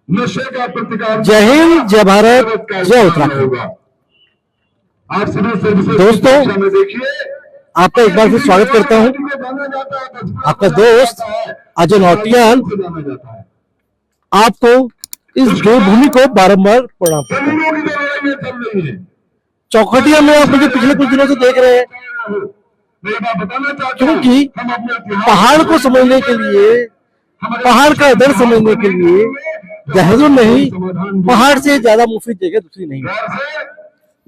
नशे का प्रतिकार। जय हिंद, जय भारत, जय उत्तराखंड। आप सभी दोस्तों, में देखिए, आपका एक बार फिर स्वागत करता हूं। आपका दोस्त अजय नौटियाल आपको इस देवभूमि को बारंबार प्रणाम करता हूं। चौखटिया में आप मुझे पिछले कुछ दिनों से देख रहे हैं, क्योंकि पहाड़ को समझने के लिए, पहाड़ का दर्द समझने के लिए देहरादून नहीं, पहाड़ से ज्यादा मुफीद जगह दूसरी नहीं है।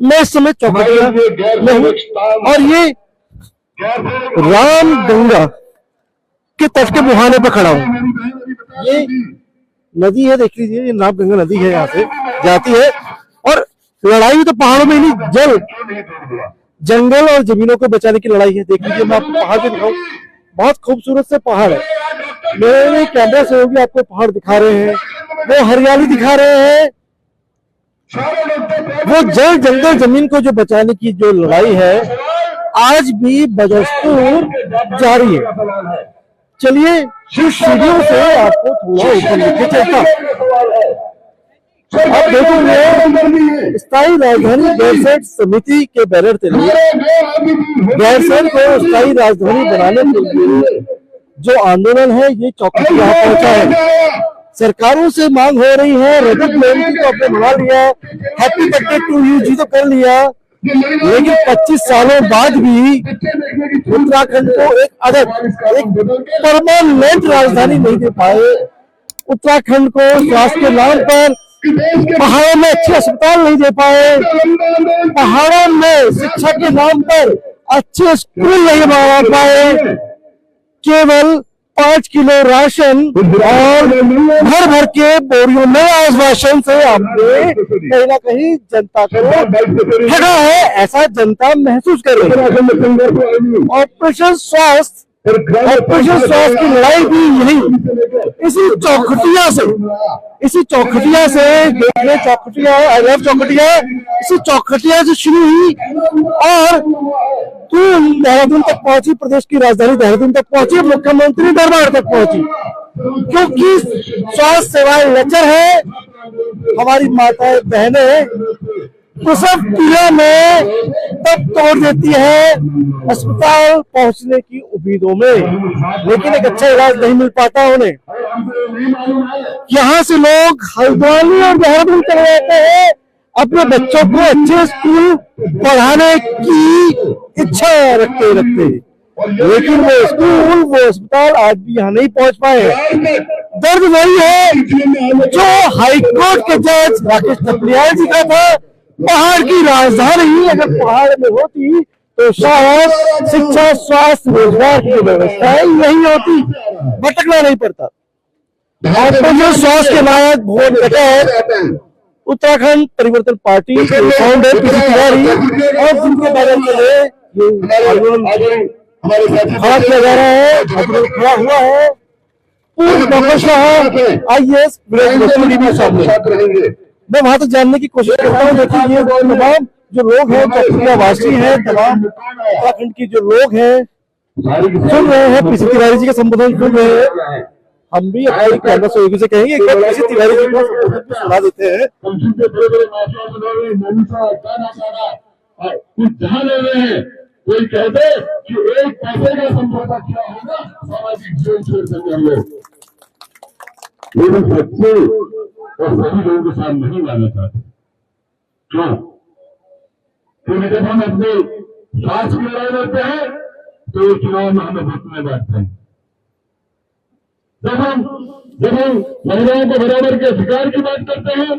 मैं इस समय चौखटिया में हूं और ये राम गंगा के तट के मुहाने पर खड़ा हूं। ये नदी है, देख लीजिए, ये राम गंगा नदी है, यहाँ से जाती है। और लड़ाई तो पहाड़ों में नहीं, जंगल और जमीनों को बचाने की लड़ाई है। देख लीजिए, मैं आपको पहाड़ पे दिखाऊं, बहुत खूबसूरत से पहाड़ है। मेरे कैमरे से भी आपको पहाड़ दिखा रहे हैं, वो हरियाली दिखा रहे हैं, वो जल जंगल जमीन को जो बचाने की जो लड़ाई है आज भी बदस्तूर जारी है। चलिए इस सीढ़ियों से आपको थोड़ा ऊपर लेके चलता। आप देखोगे स्थायी राजधानी गैरसैंण समिति के बैनर तले गैरसैंण को स्थायी राजधानी बनाने के लिए जो आंदोलन है ये चौखटिया यहाँ पहुंचा है। सरकारों से मांग हो रही है, रजत मेहंदी तो आपने बना लिया, हैप्पी बर्थडे टू यू जी तो कर लिया, लेकिन 25 सालों बाद भी उत्तराखंड को एक परमानेंट राजधानी नहीं दे पाए। उत्तराखंड को स्वास्थ्य के नाम पर पहाड़ों में अच्छे अस्पताल नहीं दे पाए, पहाड़ों में शिक्षा के नाम पर अच्छे स्कूल नहीं बना पाए। केवल 5 किलो राशन और भर भर के बोरियों में आश्वासन से आपने कहीं ना कहीं जनता को ठगा है, ऐसा जनता महसूस कर रही है। ऑपरेशन स्वास्थ्य की लड़ाई भी यही इसी चौखटिया से देखने, चौखटिया, आई लव चौखटिया, इसी चौखटिया से शुरू हुई और देहरादून तक पहुंची, प्रदेश की राजधानी देहरादून तक पहुंची, मुख्यमंत्री दरबार तक पहुंची। क्योंकि स्वास्थ्य सेवाएं लचर है, हमारी माताएं बहनें प्रसव पीड़ा में तब तोड़ देती है अस्पताल पहुंचने की उम्मीदों में, लेकिन एक अच्छा इलाज नहीं मिल पाता उन्हें। यहाँ से लोग हल्द्वानी और देहरादून चले जाते हैं अपने बच्चों को अच्छे स्कूल पढ़ाने की इच्छा रखते, लेकिन वो स्कूल, वो अस्पताल आज भी यहाँ नहीं पहुंच पाए। दर्द वही है जो हाईकोर्ट के जज राकेश थपलियाल जी का था। पहाड़ की राजधानी अगर पहाड़ में होती तो शायद शिक्षा, स्वास्थ्य, रोजगार की व्यवस्था नहीं होती, भटकना नहीं पड़ता। और स्वास्थ्य के नायक भुवन कटक, उत्तराखंड परिवर्तन पार्टी के फाउंडर पीसी तिवारी और जिनके बैनर खड़ा किया जा रहा है, खड़ा हुआ है पूर्व नौकरशाह IAS भी सामने। मैं वहां तक जानने की कोशिश करता हूँ। देखिए, ये तमाम जो लोग हैं, चौखटिया वासी हैं, तमाम उत्तराखंड की जो लोग हैं सुन रहे हैं, पीसी तिवारी जी का संबोधन सुन रहे हैं। हम भी अपने कैमरा सहयोगी से कहेंगे एक बार पीसी तिवारी जी को संबोधन सुना देते हैं। कोई कहते कि एक पैसे का समझौता किया होगा सामाजिक जीवन छोड़ सकते हम लोग, लेकिन सच्चे और सभी लोगों के साथ नहीं लाना चाहते। क्यों? क्योंकि जब हम अपने स्वास्थ्य की लड़ाई लड़ते हैं तो चुनाव में हमें वोट में बैठते हैं। जब हम महिलाओं को बराबर के अधिकार की बात करते हैं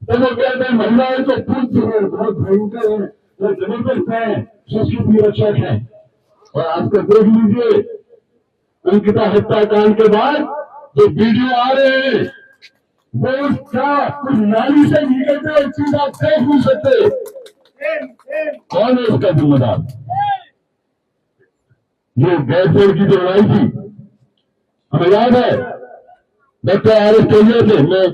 तब वो कहते हैं महिलाएं तो पूज्य है, बहुत भयंकर है, वो जबरदस्त है, संस्कृति रक्षक है। और आजकल देख लीजिए, अंकिता हत्याकांड के बाद जो वीडियो आ रहे हैं वो क्या कुछ नाली से निकलते और सीधा फेंक नहीं सकते। कौन है उसका जिम्मेदार? ये गैरसैंण की जो लड़ाई थी, हमें याद है डॉक्टर RS टोलिया थे। मैं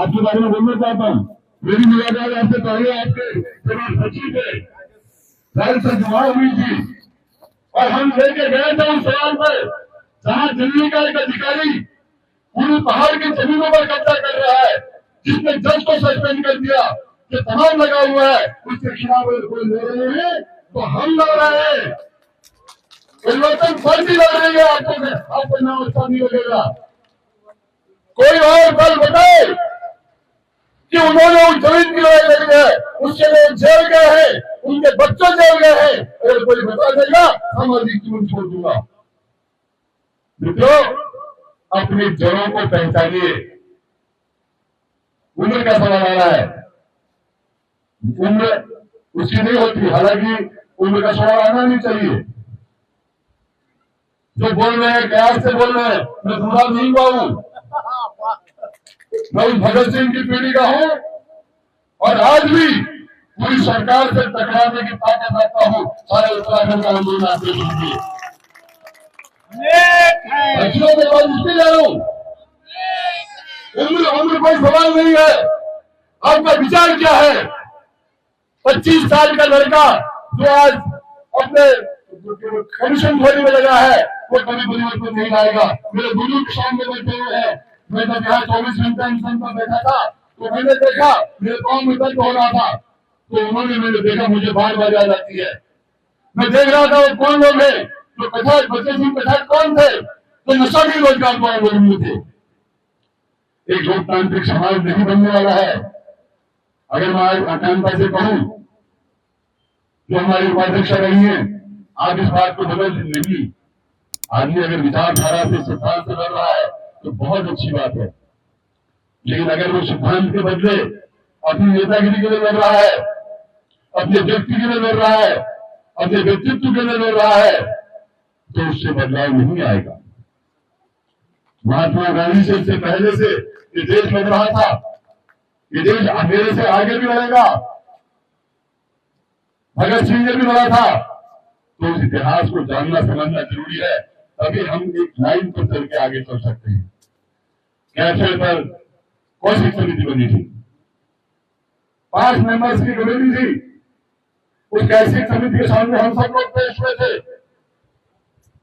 आपके बारे में बोलना चाहता हूँ, मेरी मुलाकात आपसे पहले आपके जब सचिव थे, घर से जुआ हुई थी और हम लेके गए थे उस सवाल पर जहां दिल्ली का एक अधिकारी पूरे पहाड़ की जमीनों पर कब्जा कर रहा जिसने जज को सस्पेंड कर दिया, जो तमाम लगा हुआ है, उसके खिलाफ कोई ले रहे हैं तो हम लड़ रहे हैं। परिवर्तन पार्टी लड़ रही है, आपको नाम अच्छा नहीं लगेगा। कोई और दल बताए कि उन्होंने उस जमीन की लड़ाई लड़ी है, उसके लिए जेल गए हैं, उनके बच्चे जेल गए हैं, अगर कोई बता देगा सामाजिक जीवन छोड़ दूंगा। मित्रों, अपनी जड़ों को पहचानिए। उम्र का सवाल आ रहा है, उम्र उसकी नहीं होती, हालांकि उम्र का सवाल आना नहीं चाहिए। जो बोल रहे हैं प्यार से बोल रहे हैं, मैं बुरा नहीं हुआ हूं, मैं उस भगत सिंह की पीढ़ी का हूं और आज भी पूरी सरकार से टकराने की ताकत रखता हूं। सारे उत्तराखंड का आंदोलन आपके लिए बच्चों के बाद उसके जा रहा हूं। उम्र कोई सवाल नहीं है। आपका विचार क्या है? 25 साल का लड़का जो आज अपने कमीशन खोरी में लगा है, वो कभी परिवर्तन नहीं लाएगा। मेरे बुजुर्ग सामने बैठे हुए हैं, मैं जब यहाँ 24 घंटा इंसान पर बैठा था तो मैंने देखा मेरे पाँव में दर्द हो रहा था, तो उन्होंने मैंने देखा, मुझे बार बार याद आती है। मैं देख रहा था वो कौन लोग हैं जो बच्चे सिंह प्रसाद कौन थे, तो नशा की रोजगार को आंदोलन में थे। एक लोकतांत्रिक समाज नहीं बनने वाला है। अगर मैं आज आकांक्षा से कहूं, जो हमारी उपाध्यक्ष रही है, आप इस बात को बदल नहीं। आदमी अगर विचारधारा से सिद्धांत से लड़ रहा है तो बहुत अच्छी बात है, लेकिन अगर वो सिद्धांत के बदले अपनी नेतागिरी के लिए लड़ रहा है, अपने व्यक्ति के लिए लड़ रहा है, अपने व्यक्तित्व के लिए लड़ रहा है, तो उससे बदलाव नहीं आएगा। महात्मा गांधी से इससे पहले से ये देश लड़ रहा था, ये देश मेरे से आगे भी लड़ेगा। भगत सिंह ने भी लड़ा था। तो उस इतिहास को जानना समझना जरूरी है, तभी हम एक लाइन पर चल के आगे चल सकते हैं। कैफे पर कौशिक समिति बनी थी, 5 मेंबर्स की कमेटी थी। उस कौशिक समिति के सामने हम सब लोग पेश हुए थे।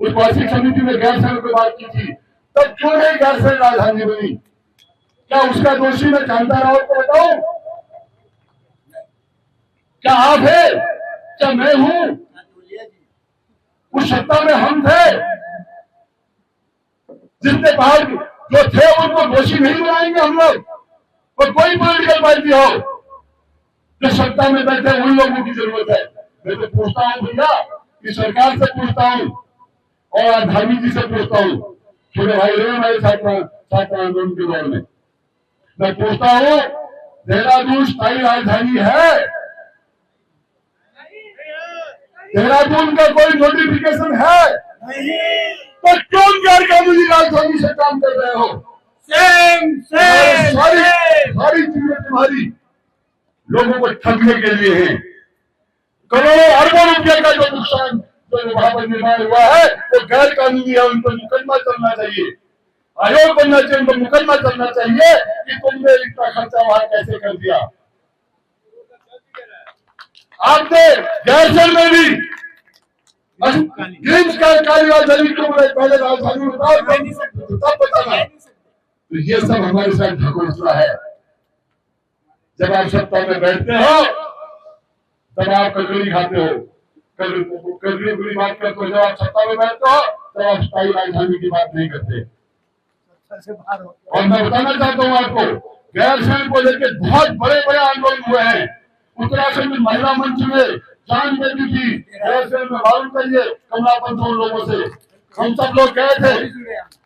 उस कौशिक समिति ने गैरसैंण की बात की थी, तब क्यों नहीं गैरसैंण राजधानी बनी? क्या उसका दोषी मैं कांता रावत को बताऊं? क्या आप है? क्या मैं हूं? उस सत्ता में हम थे, जिसने बाहर जो थे उनको दोषी नहीं बनाएंगे हम लोग। और कोई पॉलिटिकल पार्टी हो जो सत्ता में बैठे, उन लोगों की जरूरत है। मैं तो पूछता हूं भैया, कि सरकार से पूछता हूं और आधामी जी से पूछता हूं, छोटे भाई रहे हमारे छात्र आंदोलन के दौर में। मैं पूछता हूं, देहरादून स्थायी राजधानी है? देहरादून का कोई नोटिफिकेशन है? नहीं। तो क्यों गैर कानूनी राजधानी से काम कर रहे हो? सारी चीजें तुम्हारी लोगों को ठगने के लिए है। करोड़ों अरबों रुपए का जो नुकसान जो वहां पर निर्माण हुआ है वो गैर कानूनी है। उन पर मुकदमा चलना चाहिए, आयोग बनना चाहिए, उन पर मुकदमा चलना चाहिए कि तुमने इतना खर्चा वहां कैसे कर दिया। आपने गैरसैंण में भी ग्रीम्स का काली राजधानी क्यों बनाई? पहले राजधानी बताओ, तब बताना। तो ये सब हमारे साथ ढकोसला है। जब आप सत्ता में बैठते हो तब आप ककड़ी खाते हो, ककड़ी बुरी बात करते हो। जब आप सत्ता में बैठते हो तब आप स्थायी राजधानी की बात नहीं करते। और मैं बताना चाहता हूँ आपको, गैरसैंण को लेकर बहुत बड़े बड़े आंदोलन हुए हैं। उत्तराखंड महिला मंच में जान दे दी थी, गैरसैंण में मालूम करिए कमलापंथ लोगों से हम सब लोग गए थे,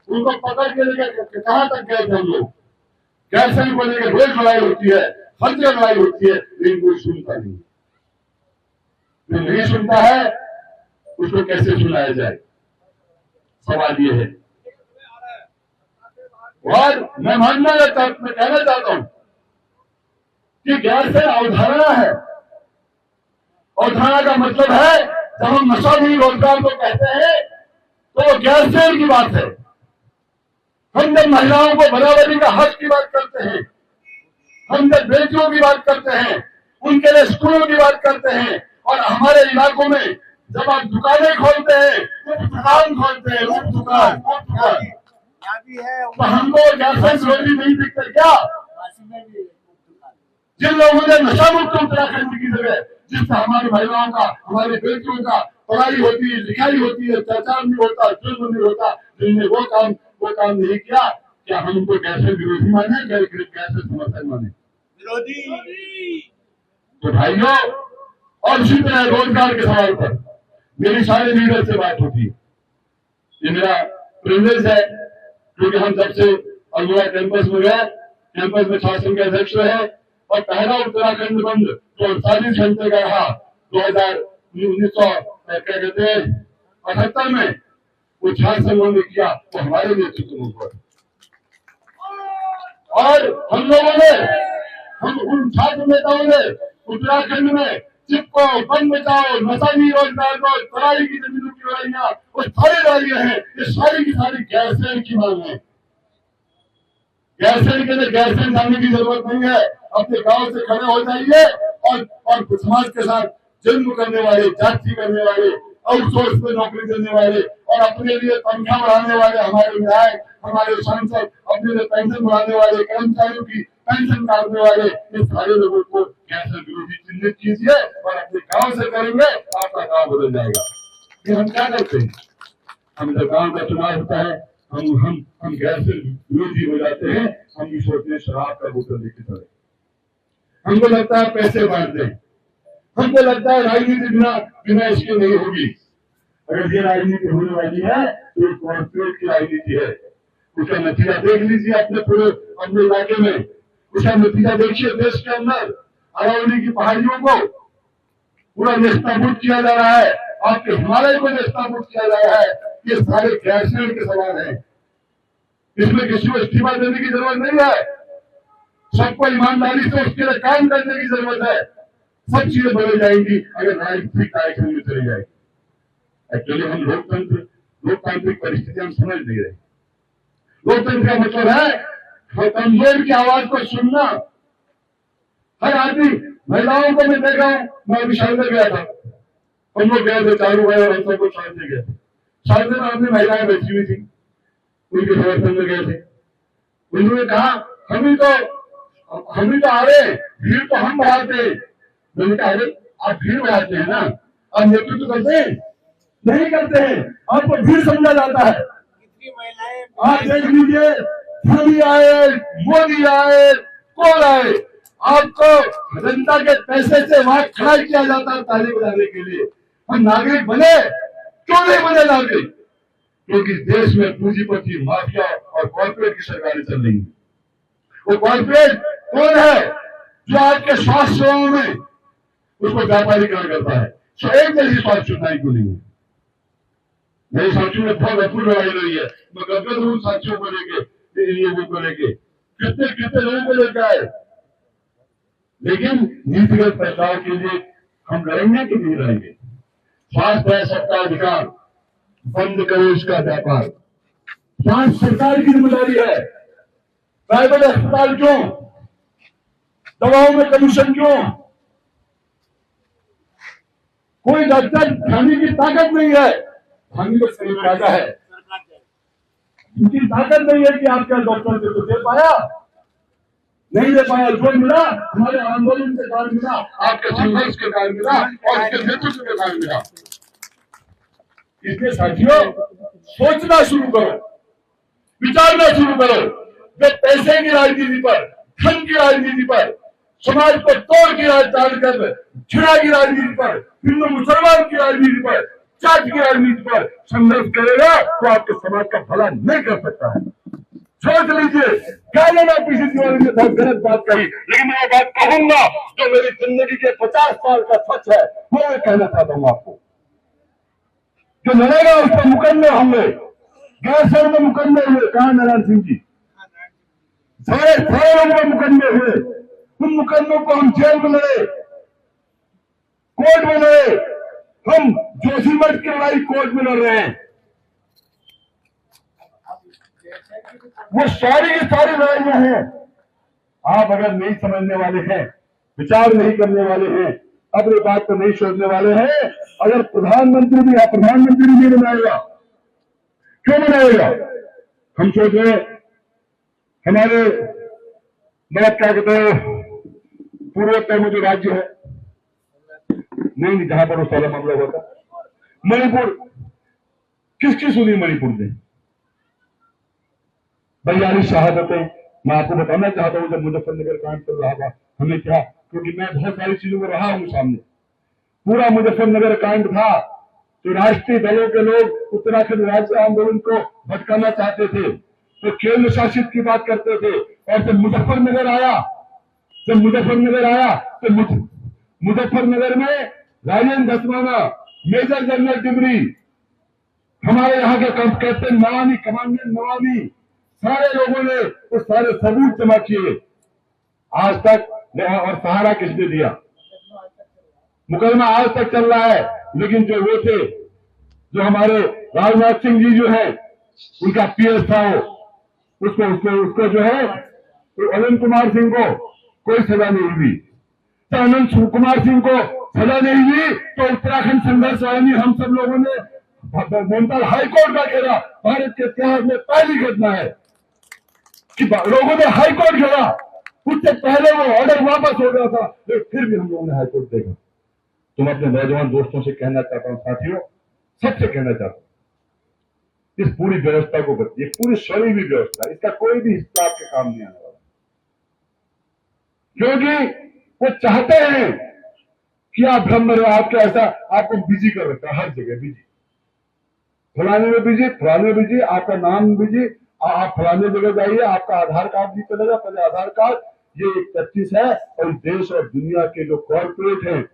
उनको पकड़ के लेकर कहां तक गए थे हम लोग। गैरसैंण को लेकर रोज लड़ाई होती है, हर जगह लड़ाई होती है, लेकिन कोई सुनता नहीं। जो नहीं सुनता है उसको कैसे सुनाया जाए, सवाल ये है। और मैं कहना चाहता हूं कि गैरसैंण अवधारणा है। अवधारणा का मतलब है, जब हम नशामुक्त रोजगार को कहते हैं तो वो गैरसैंण की बात है। हम जब महिलाओं को बराबरी का हक की बात करते हैं, हम जब बेटियों की बात करते हैं, उनके लिए स्कूलों की बात करते हैं, और हमारे इलाकों में जब आप दुकानें खोलते हैं, दुकान खोलते हैं, दुकान तो हमको गैरसैंण रोजी नहीं दिखते क्या? जिन लोगों ने नशा मुक्त उत्तराखंड की जगह, जिससे हमारी महिलाओं का, हमारी बेटियों का पढ़ाई होती है, लिखाई होती है, प्रचार नहीं होता, जुल्म नहीं होता, जिनने वो काम नहीं किया, क्या हम उनको कैसे विरोधी माने, कैसे समर्थक माने? विरोधी। तो भाइयों, और इसी तरह रोजगार के सवाल पर मेरी सारे लीडर से बात होती है। ये मेरा प्रिविलेज है, क्योंकि हम जब से अल्मोड़ा कैंपस में गए, कैंपस में शासन के अध्यक्ष रहे और पहला उत्तराखंड बंद जो 48 घंटे का रहा 1978 में, वो छात्र संघों ने किया, वो हमारे नेतृत्व में हुआ। और हम लोगों ने, हम उन छात्र नेताओं ने उत्तराखंड में चिपको, बंद बचाओ, नशा नहीं, रोजगार को, पढ़ाई की जमीनों की लड़ाइयां, वो सारी लड़ाइयां हैं, ये सारी की सारी गैरसैंण की मांग है। गैरसैंण के लिए गैरसैंण जाने की जरूरत नहीं है। अपने गांव से खड़े हो जाइए और समाज के साथ जुल्म करने वाले, जाति करने वाले, आउटसोर्स पे नौकरी देने वाले और अपने लिए तनख्वाह बढ़ाने वाले हमारे विधायक, हमारे सांसद, अपने लिए पेंशन बढ़ाने वाले, कर्मचारियों की पेंशन काटने वाले, इन सारे लोगों को गैरसैंण विरोधी चिन्हित कीजिए और अपने गांव से करेंगे, आपका गांव बदल जाएगा। ये हम क्या करते हैं? हम जब गांव का चुनाव होता है, हम गैरसैंण विरोधी हो जाते हैं। हम भी सोचते हैं शराब का बोतल लेके चले, हमको लगता है पैसे बांट दें, हमको लगता है राजनीति बिना इसके नहीं होगी। अगर ये राजनीति होने वाली है तो ये कॉर्पोरेट की राजनीति है। उसका नतीजा देख लीजिए अपने इलाके में, उसका नतीजा देखिए देश के अंदर। अरावली की पहाड़ियों को पूरा नेस्तनाबूद किया जा रहा है, आपके हिमालय को नेस्तनाबूद किया जा रहा है। ये सारे गैरसैंण के सवाल हैं, इसमें किसी को इस्तीफा देने की जरूरत नहीं है। सबको ईमानदारी से उसके लिए काम करने की जरूरत है। सब चीजें बदल जाएंगी अगर राजनीतिक कार्यक्रम में चले जाएगी। एक्चुअली हम लोकतांत्रिक परिस्थिति हम समझ नहीं रहे। लोकतंत्र का मतलब है कमजोर की आवाज को सुनना। हर आदमी, महिलाओं को मैं देख रहा हूं, मैं अभी शादी गया था, हम लोग गए थे, चारों भाई और हम सबको शादी गए थे। शादी में अपनी महिलाएं बैठी हुई थी, उनके समर्थन में गए थे। उन्होंने कहा हम ही तो आ रहे, भीड़ तो हम बढ़ाते। मैंने कहा अरे आप भीड़ बढ़ाते हैं ना, आप नेतृत्व करते हैं? नहीं करते हैं, आपको भीड़ समझा जाता है। आप देख लीजिए, मोदी आए, मोदी आए, कौन आए, आपको जनता के पैसे से वहां खड़ा किया जाता है ताली बजाने के लिए। हम नागरिक बने, क्यों नहीं बने नागरिक? क्योंकि देश में पूंजीपति, माफिया और कॉर्पोरेट की सरकारें चल रही है। वो कॉर्पोरेट कौन है जो आपके स्वास्थ्य सेवाओं में उसको व्यापारीकरण करता है? सो एक जैसी स्वास्थ्य सुविधाएं क्यों नहीं है? मेरे साथियों ने बहुत अपूर्ण लड़ाई लड़ी है, मैं गदगद हूं साथियों को लेके, लोगों को लेके, कितने लोगों को लेकर आए। लेकिन नीतिगत बदलाव के लिए हम लड़ेंगे कि नहीं लड़ेंगे? स्वास्थ्य है सबका अधिकार, बंद करो इसका व्यापार। स्वास्थ्य सरकार की जिम्मेदारी है। प्राइवेट अस्पताल क्यों? दवाओं में कमीशन क्यों? कोई डॉक्टर खाने की ताकत नहीं है, खाने को शरीर राजा है, उनकी ताकत नहीं है कि आपका डॉक्टर को दे पाया, नहीं दे पाया। जो मिला हमारे आंदोलन के कारण मिला, आपके संघर्ष के कारण मिला और उसके नेतृत्व के कारण मिला। इसलिए साथियों, सोचना शुरू करो, विचारना शुरू करो। जब पैसे की राजनीति पर, धन की राजनीति पर, समाज को तोड़ की राजनीति कर, घृणा की राजनीति पर, हिंदू मुसलमान की राजनीति पर, जाति की राजनीति पर संघर्ष करेगा तो आपके समाज का भला नहीं कर सकता है। सोच लीजिए, क्या लेना पीछे तिवारी ने बहुत गलत बात कही, लेकिन मैं बात कहूंगा जो मेरी जिंदगी के 50 साल का सच है, वो मैं कहना चाहता हूं आपको। जो लड़ेगा उस पर मुकदमे होंगे, गैरसैंण में मुकदमे हुए, कहा नारायण सिंह जी, सारे लोगों में मुकदमे हुए। उन मुकदमों को हम जेल में लड़े, कोर्ट में लड़े। हम जोशीमठ की लड़ाई कोर्ट में लड़ रहे हैं। वो सारी की सारी लड़ाइयां हैं। आप अगर नहीं समझने वाले हैं, विचार नहीं करने वाले हैं, अपनी बात को नहीं सोचने वाले हैं, अगर प्रधानमंत्री भी है, प्रधानमंत्री नहीं बनाएगा, क्यों बनाएगा? हम सोच रहे हमारे बात क्या कहते हैं, पूर्वोत्तर में जो राज्य है, नहीं जहां पर वो सारा मामला हुआ था, मणिपुर, किसकी सुनी मणिपुर ने? 42 शहादतें। मैं आपको बताना चाहता हूं, जब मुजफ्फरनगर कांड चल रहा था, हमें क्या, क्योंकि मैं बहुत सारी चीजों में रहा हूं सामने, पूरा मुजफ्फरनगर कांड था तो राष्ट्रीय दलों के लोग उत्तराखंड राज्य आंदोलन को भटकाना चाहते थे, तो केंद्र शासित की बात करते थे। और जब मुजफ्फरनगर आया तो मुजफ्फरनगर में राजेंद्र धस्माना, मेजर जनरल डिबरी, हमारे यहाँ के कैप्टन नवानी, कमांडेंट नवानी, सारे लोगों ने वो सारे सबूत जमा किए आज तक। और सहारा किसने दिया? मुकदमा आज तक चल रहा है। लेकिन जो वो थे, जो हमारे राजनाथ सिंह जी जो है, उनका पीएस था, वो उसको जो है, तो अनंत कुमार सिंह को कोई सजा नहीं हुई। तो अनंत कुमार सिंह को सजा नहीं हुई तो उत्तराखंड संघर्ष वाहिनी हम सब लोगों ने बोलता हाईकोर्ट का घेरा। भारत के इतिहास में पहली घटना है कि लोगों ने हाईकोर्ट घेरा। उससे पहले वो ऑर्डर वापस हो गया था, लेकिन फिर भी हम लोगों ने हाईकोर्ट देखा। तुम अपने नौजवान दोस्तों से कहना चाहता हूं, साथियों, सबसे कहना चाहता हूं, इस पूरी व्यवस्था को, ये पूरी सड़ी हुई व्यवस्था, इसका कोई भी हिस्सा आपके काम नहीं आने वाला, क्योंकि वो चाहते हैं कि आप भ्रम में, आपके ऐसा आपको बिजी कर रखा है, हर जगह बिजी, फलाने में बिजी, फलाने में बिजी, आपका नाम बिजी, आप फलाने जगह जाइए, आपका आधार कार्ड भी चलेगा, पहले आधार कार्ड। ये एक तफ्तीश है। और देश और दुनिया के जो कॉर्पोरेट हैं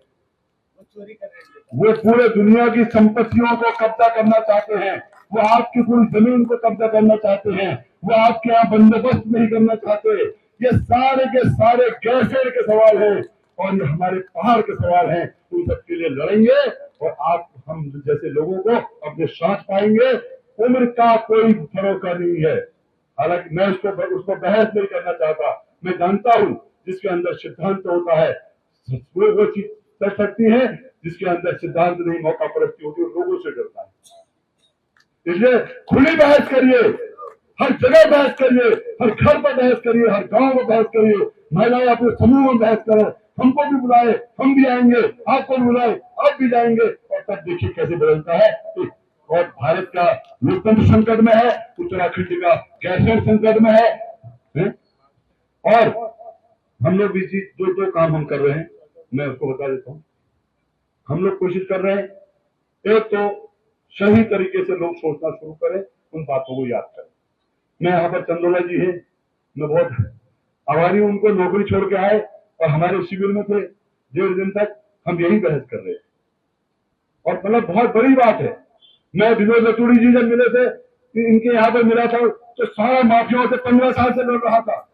वो पूरे दुनिया की संपत्तियों को कब्जा करना चाहते हैं, वो आपकी पूरी जमीन को कब्जा करना चाहते हैं, वो आपके यहाँ बंदोबस्त नहीं करना चाहते। ये सारे के सारे गैरसैंण के सवाल हैं और ये हमारे पहाड़ के सवाल हैं। उन सबके लिए लड़ेंगे और आप हम जैसे लोगों को अपने साथ पाएंगे। उम्र का कोई भरोसा नहीं है। हालांकि मैं उसको बहस नहीं करना चाहता। मैं जानता हूं जिसके अंदर सिद्धांत होता है वो चीज कर सकती है, जिसके अंदर सिद्धांत नहीं, मौका परस्ती होती है, लोगों से डरता है। इसलिए खुली बहस करिए, हर जगह बहस करिए, हर घर पर बहस करिए, हर गांव में बहस करिए। महिलाएं अपने समूह में बहस करें, हमको भी बुलाए, हम भी आएंगे, आपको भी बुलाए, आप भी जाएंगे, और तब देखिए कैसे बदलता है। और भारत का लोकतंत्र संकट में है, उत्तराखंड का गैरसैंण संकट में है। और हम लोग भी दो काम हम कर रहे हैं, मैं उसको बता देता हूं। हम लोग कोशिश कर रहे हैं, एक तो सही तरीके से लोग सोचना शुरू करें, उन बातों को याद करें। मैं यहाँ पर चंदोला जी है, मैं बहुत आभारी हूं, उनको नौकरी छोड़ के आए और हमारे शिविर में थे 1.5 दिन तक, हम यही बहस कर रहे थे। और मतलब बहुत बड़ी बात है। मैं विनोद रतूड़ी जी जब मिले थे, इनके यहाँ पर मिला था, तो सारा माफियाओं से 15 साल से लड़ रहा था।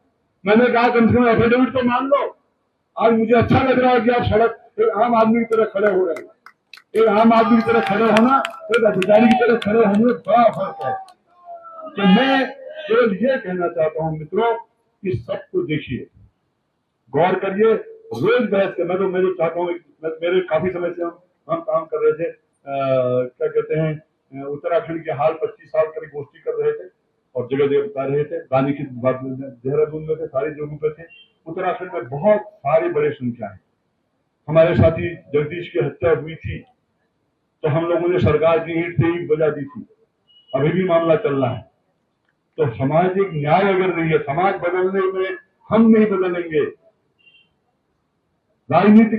मैंने कहा कम से कम एफिडेविट तो मान लो। आज मुझे अच्छा लग रहा है कि आप सड़क एक आम आदमी की तरह खड़े हो रहे हैं। एक आम आदमी की तरह खड़े होना, एक अधिकारी की तरह खड़े होने में बड़ा फर्क है। तो मैं केवल ये कहना चाहता हूँ मित्रों कि सबको देखिए, गौर करिए, रोज बहस कर। मैं तो मेरे चाहता हूँ, मेरे काफी समय से हम काम कर रहे थे, क्या कहते हैं, उत्तराखंड के हाल 25 साल का गोष्ठी कर रहे थे और जगह जगह बता रहे थे। गांधी की बात देहरादून में थे, सारी जगहों पे थे। उत्तराखंड में बहुत सारी बड़ी संख्या है। हमारे साथी जगदीश की हत्या हुई थी तो हम लोगों ने सरकार की ईंट से ईंट बजा दी थी, अभी भी मामला चल रहा है। तो सामाजिक न्याय अगर नहीं है, समाज बदलने में हम नहीं बदलेंगे। राजनीति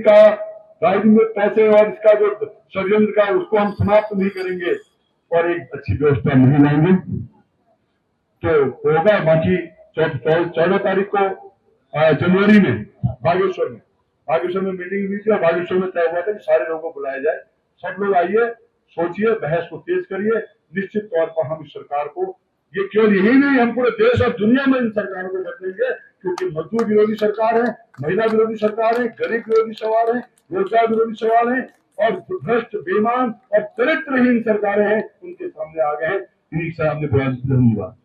में पैसे और इसका जो षड्यंत्र का, उसको हम समाप्त नहीं करेंगे और एक अच्छी व्यवस्था नहीं लाएंगे तो होगा। बाकी 14 तारीख को जनवरी में बागेश्वर में मीटिंग हुई थी और बागेश्वर में तय हुआ था कि सारे लोगों को बुलाया जाए। सब लोग आइए, सोचिए, बहस को तेज करिए। निश्चित तौर पर हम इस सरकार को, ये केवल यही नहीं, हम पूरे देश और दुनिया में इन सरकारों को बदलेंगे, क्योंकि मजदूर विरोधी सरकार है, महिला विरोधी सरकार है, गरीब विरोधी सवाल है, रोजगार विरोधी सवाल है और भ्रष्ट, बेईमान और चरित्रहीन सरकारें हैं, उनके सामने आ गए हैं। इन्हीं से हमने धन्यवाद।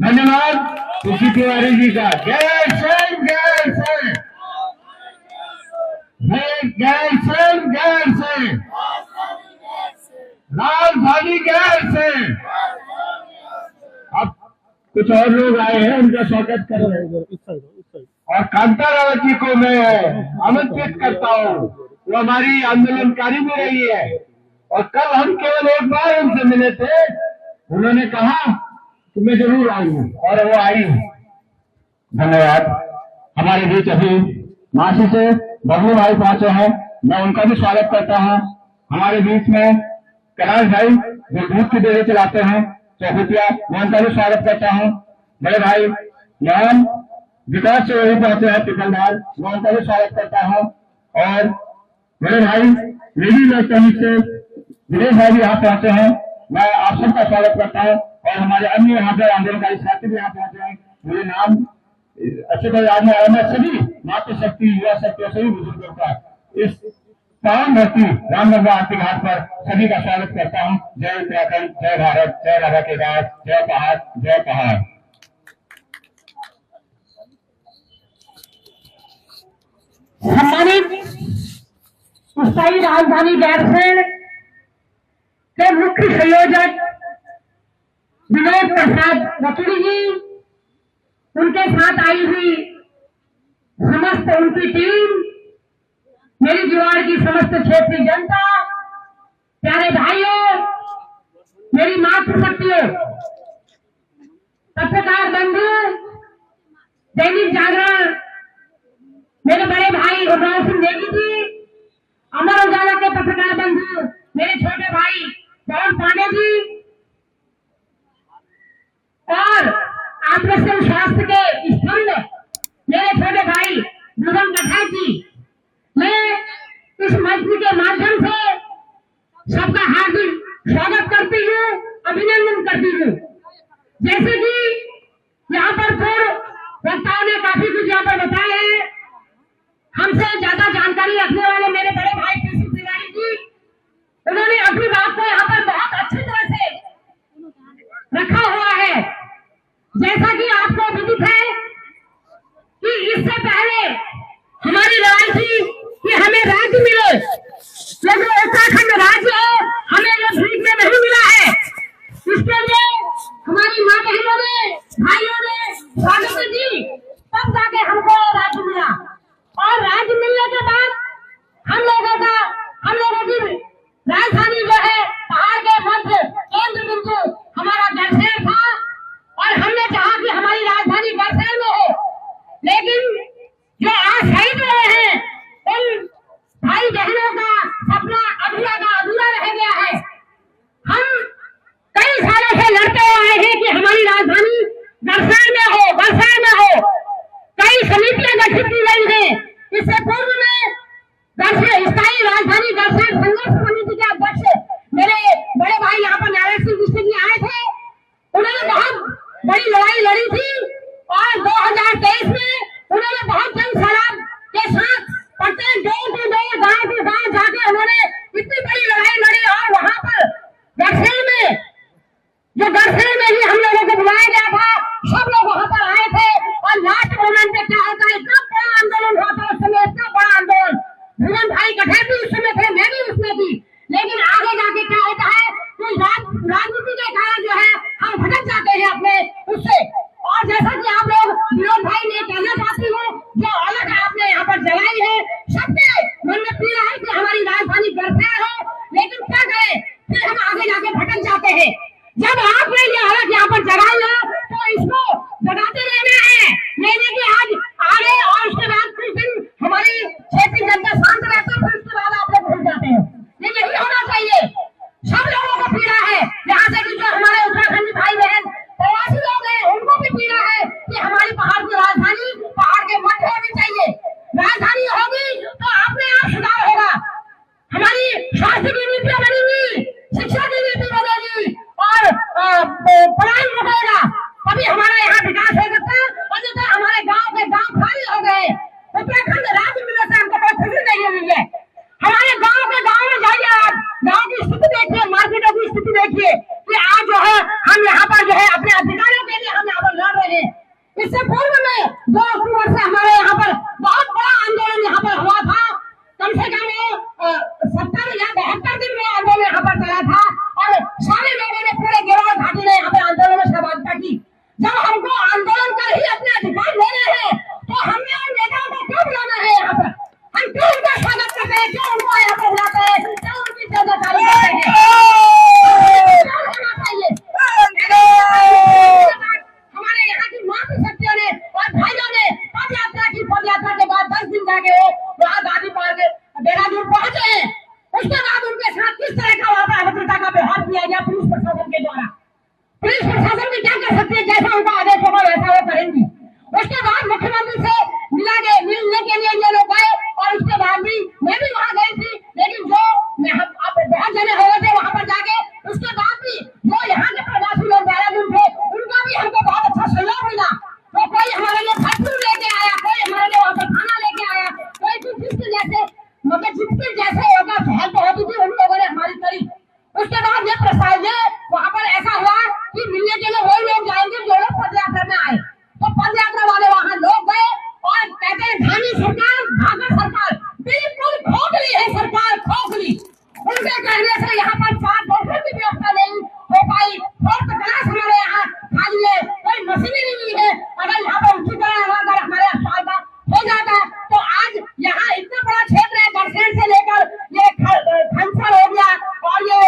धन्यवाद तुलसी तिवारी जी का। गैरसैंण राजधानी गैरसैंण। अब कुछ और लोग आए हैं, उनका स्वागत कर रहे हैं। और कांता रावत जी को मैं आमंत्रित करता हूँ। वो हमारी आंदोलनकारी में रही है और कल हम केवल एक बार उनसे मिले थे। उन्होंने कहा कि मैं जरूर आऊंगा और वो आई। धन्यवाद। हमारे बीच अभी मासी से बबलू भाई पहुंचे हैं, मैं उनका भी स्वागत करता हूं। हमारे बीच में कैलाश भाई जो दूध की डेयरी चलाते हैं चौखुटिया, मैं उनका भी स्वागत करता हूं। बड़े भाई मोहन विकास से वही पहुंचे हैं पिपलधार, मैं उनका भी स्वागत करता हूं। और बड़े भाई लेडी इलेक्ट्रॉनिक से विदेश भाई भी यहाँ पहुंचे हैं, मैं आप सबका स्वागत करता हूँ। और हमारे अन्य यहाँ पर आंदोलनकारी साथी भी यहाँ पहुंचे हैं, मेरे नाम अच्छे तरह याद नहीं आ रहा। मैं सभी मातृशक्ति युवा शक्ति सभी बुजुर्गों का इस पावन धरती रामनगर आरती घाट पर सभी का स्वागत करता हूँ। जय उत्तराखंड, जय भारत, जय राधा के दास, जय पहाड़, जय पहाड़। सम्मानित स्थायी राजधानी गैरसैंण के मुख्य संयोजक विनोद प्रसाद रतुड़ी जी, उनके साथ आई हुई समस्त उनकी टीम, मेरी जुआड़ की समस्त क्षेत्रीय जनता, प्यारे भाइयों, मेरी मातृशक्तियों, पत्रकार बंधु, दैनिक जागरण, मेरे बड़े भाई उमराव सिंह नेगी जी, अमर उजाला के पत्रकार बंधु, मेरे छोटे भाई पवन पांडे जी, और ऑपरेशन शास्त्र के स्तंभ मेरे छोटे भाई ध्रुवम कठार जी, मैं इस मंच के माध्यम से सबका हार्दिक स्वागत करती हूँ, अभिनंदन करती हूँ। जैसे कि यहाँ पर पूर्व वक्ताओं ने काफी कुछ यहाँ पर बताया है, हमसे ज्यादा जानकारी रखने वाले मेरे बड़े भाई पीसी तिवारी जी, उन्होंने अपनी बात को यहाँ पर बहुत अच्छी तरह से रखा हुआ है। जैसा कि आपको विदित है कि इससे पहले हमारी लड़ाई थी कि हमें राज्य मिले, लेकिन उत्तराखंड राज्य है, हमें ये भीख में नहीं मिला है। इसके लिए हमारी माँ बहनों ने, भाइयों ने स्वागत दी, तब जाके हमको राज्य मिला। और राज्य मिलने के बाद हम लोगों की राजधानी जो है पहाड़ के मध्य केंद्र बिंदु हमारा गैरसैंण था और हमने चाहा कि हमारी राजधानी गैरसैंण में हो, लेकिन जो आज शहीद हुए हैं उन भाई बहनों का सपना अधूरा का अधूरा रह गया है। हम कई सालों से लड़ते हुए आए हैं कि हमारी राजधानी गैरसैंण में हो, गैरसैंण में हो। कई समितियां गठित की गई हैं। इससे पूर्व में स्थायी राजधानी गैरसैंण संघर्ष समिति के अध्यक्ष मेरे बड़े भाई यहाँ पर नारायण सिंह जी आए थे, उन्होंने बहुत बड़ी लड़ाई लड़ी थी और 2023 में उन्होंने बहुत जन सैलाब के साथ प्रत्येक डोर टू डोर, गांव टू गांव जाके उन्होंने इतनी बड़ी लड़ाई लड़ी और वहां पर गैरसैंण में ही हम लोगों को बुलाया गया था, सब लोग वहां पर आए थे। और लास्ट मोमेंट पे क्या होता है, इतना बड़ा आंदोलन हुआ था उस समय, इतना बड़ा आंदोलन, ध्रुवन भाई कठेर भी उस समय थे, मैं भी उसमें थी। लेकिन आगे जाके क्या होता है, कोई राजनीति के कारण जो है हम भटक जाते हैं अपने उससे। और जैसा कि आप लोग विनोद भाई ने कहना चाहती हूँ, जो अलग आपने यहाँ पर जलाई है, सबके मन में पीड़ा है कि हमारी राजधानी गैरसैंण हो, लेकिन क्या करें, फिर हम आगे जाके भटक जाते हैं। जब आपने ये अलग यहाँ पर जगाई है तो इसको जगाते रहना है, लेने के आज आगे और उसके बाद कुछ दिन हमारी क्षेत्रीय जनता शांत रहती है, फिर उसके बाद आप लोग भूल जाते हैं। ये यही होना चाहिए। सब लोगों को पीड़ा है, यहाँ से कि जो हमारे उत्तराखंडी भाई बहन प्रवासी लोग हैं, उनको भी पीड़ा है कि हमारी पहाड़ की राजधानी, पहाड़ के जाके वहाँ गाड़ी पार के देहरादून पहुंचे हैं। उसके बाद उनके साथ किस तरह का वहाँ पर अभद्रता का व्यवहार किया गया पुलिस प्रशासन के द्वारा। पुलिस प्रशासन भी क्या कर सकती है, जैसा उनका आदेश होगा वैसा वो करेंगी। उसके बाद मुख्यमंत्री से मिलने के लिए ये लोग गए और उसके बाद भी मैं भी वहाँ गई थी, लेकिन जो आप बहुत जने हो गए थे वहाँ पर जाके। उसके बाद भी जो यहाँ के प्रवासी लोग देहरादून थे उनका भी हमको बहुत अच्छा सहयोग मिला। तो कोई हमारे लिए फल लेके आया, कोई हमारे लिए वहाँ पर खाना लेके आया, कोई जिसके जैसे मतलब जिसके जैसे होगा हेल्प होती थी उन लोगों ने हमारी करी। उसके बाद ये प्रसाद वहाँ पर ऐसा हुआ कि मिलने के लिए वो लोग जाएंगे जो लोग पदयात्रा में आए। तो पदयात्रा वाले वहाँ लोग गए और कहते हैं धानी सरकार, भागड़ सरकार, बिल्कुल खोखली है सरकार, खोखली। उनके कहने से यहाँ पर 4 डॉक्टर की व्यवस्था नहीं हो पाई। फोर्थ क्लास हमारे यहाँ खाली है, कोई मशीनरी नहीं है। अगर यहाँ पर उसी तरह अगर हमारे अस्पताल का हो जाता तो आज यहाँ इतना बड़ा क्षेत्र है, बरसेट से लेकर ये खंसर हो गया और ये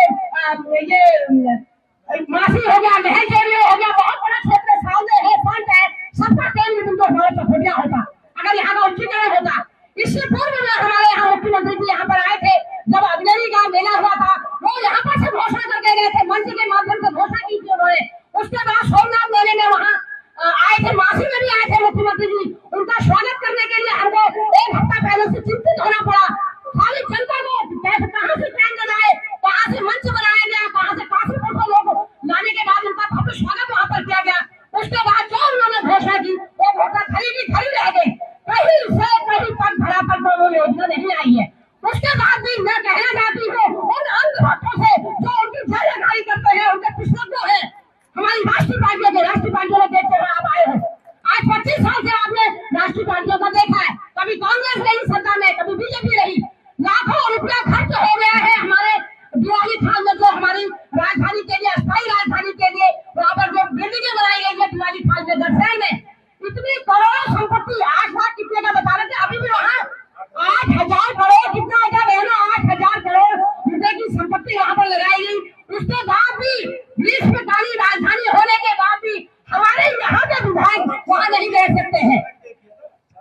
मासी हो गया, महल हो गया, बहुत बड़ा क्षेत्र सावले है, फंट है, सबका केंद्र बिंदु हमारे चकोटिया होता अगर यहाँ का उच्चीकरण होता। इससे पूर्व में हमारे यहाँ मुख्यमंत्री जी यहाँ पर आए थे, जब अग्नि का मेला हुआ था वो यहाँ पर से घोषणा करके गए थे, मंच के माध्यम से घोषणा की थी उन्होंने। उसके बाद सोमनाथ मेले में वहाँ आए थे, मासी में भी आए थे मुख्यमंत्री जी। उनका स्वागत करने के लिए हमको 1 हफ्ता पहले से चिंतित होना पड़ा। खाली जनता को कहाँ से पैदल आए, कहाँ से मंच बनाया गया, कहाँ से काफी फोटो लोग लाने के बाद उनका भव्य स्वागत वहाँ पर किया गया। उसके बाद जो उन्होंने घोषणा की वो घोषणा खरी रह गई, कहीं से कहीं तक धरा पर वो योजना नहीं आई है। उसके बाद भी मैं कहना चाहती हूँ उन अंधभक्तों से जो उनकी जयगाई करते हैं, उनके पिछड़ों है, हमारी राष्ट्रीय पार्टियों को देखते हुए आप आए हो। आज 25 साल से आपने राष्ट्रीय पार्टियों को देखा है, कभी कांग्रेस रही सत्ता में, कभी बीजेपी रही। लाखों रुपया खर्च हो गया है हमारे दिवाली थाल में, जो हमारी राजधानी के लिए, अस्थायी राजधानी के लिए वहाँ पर जो बिल्डिंगें बनाई गई है दिवाली थाल में, दशहरे में इतनी करोड़ों संपत्ति, 8 लाख कितने का बता रहे थे, अभी भी वहाँ 8,000 करोड़ कितना होगा बहना, 8,000 करोड़ रुपए की संपत्ति वहाँ पर लगाई गई। उसके बाद भी ग्रीष्मकालीन राजधानी होने के बाद भी हमारे यहाँ के विधायक वहाँ नहीं बैठ सकते हैं।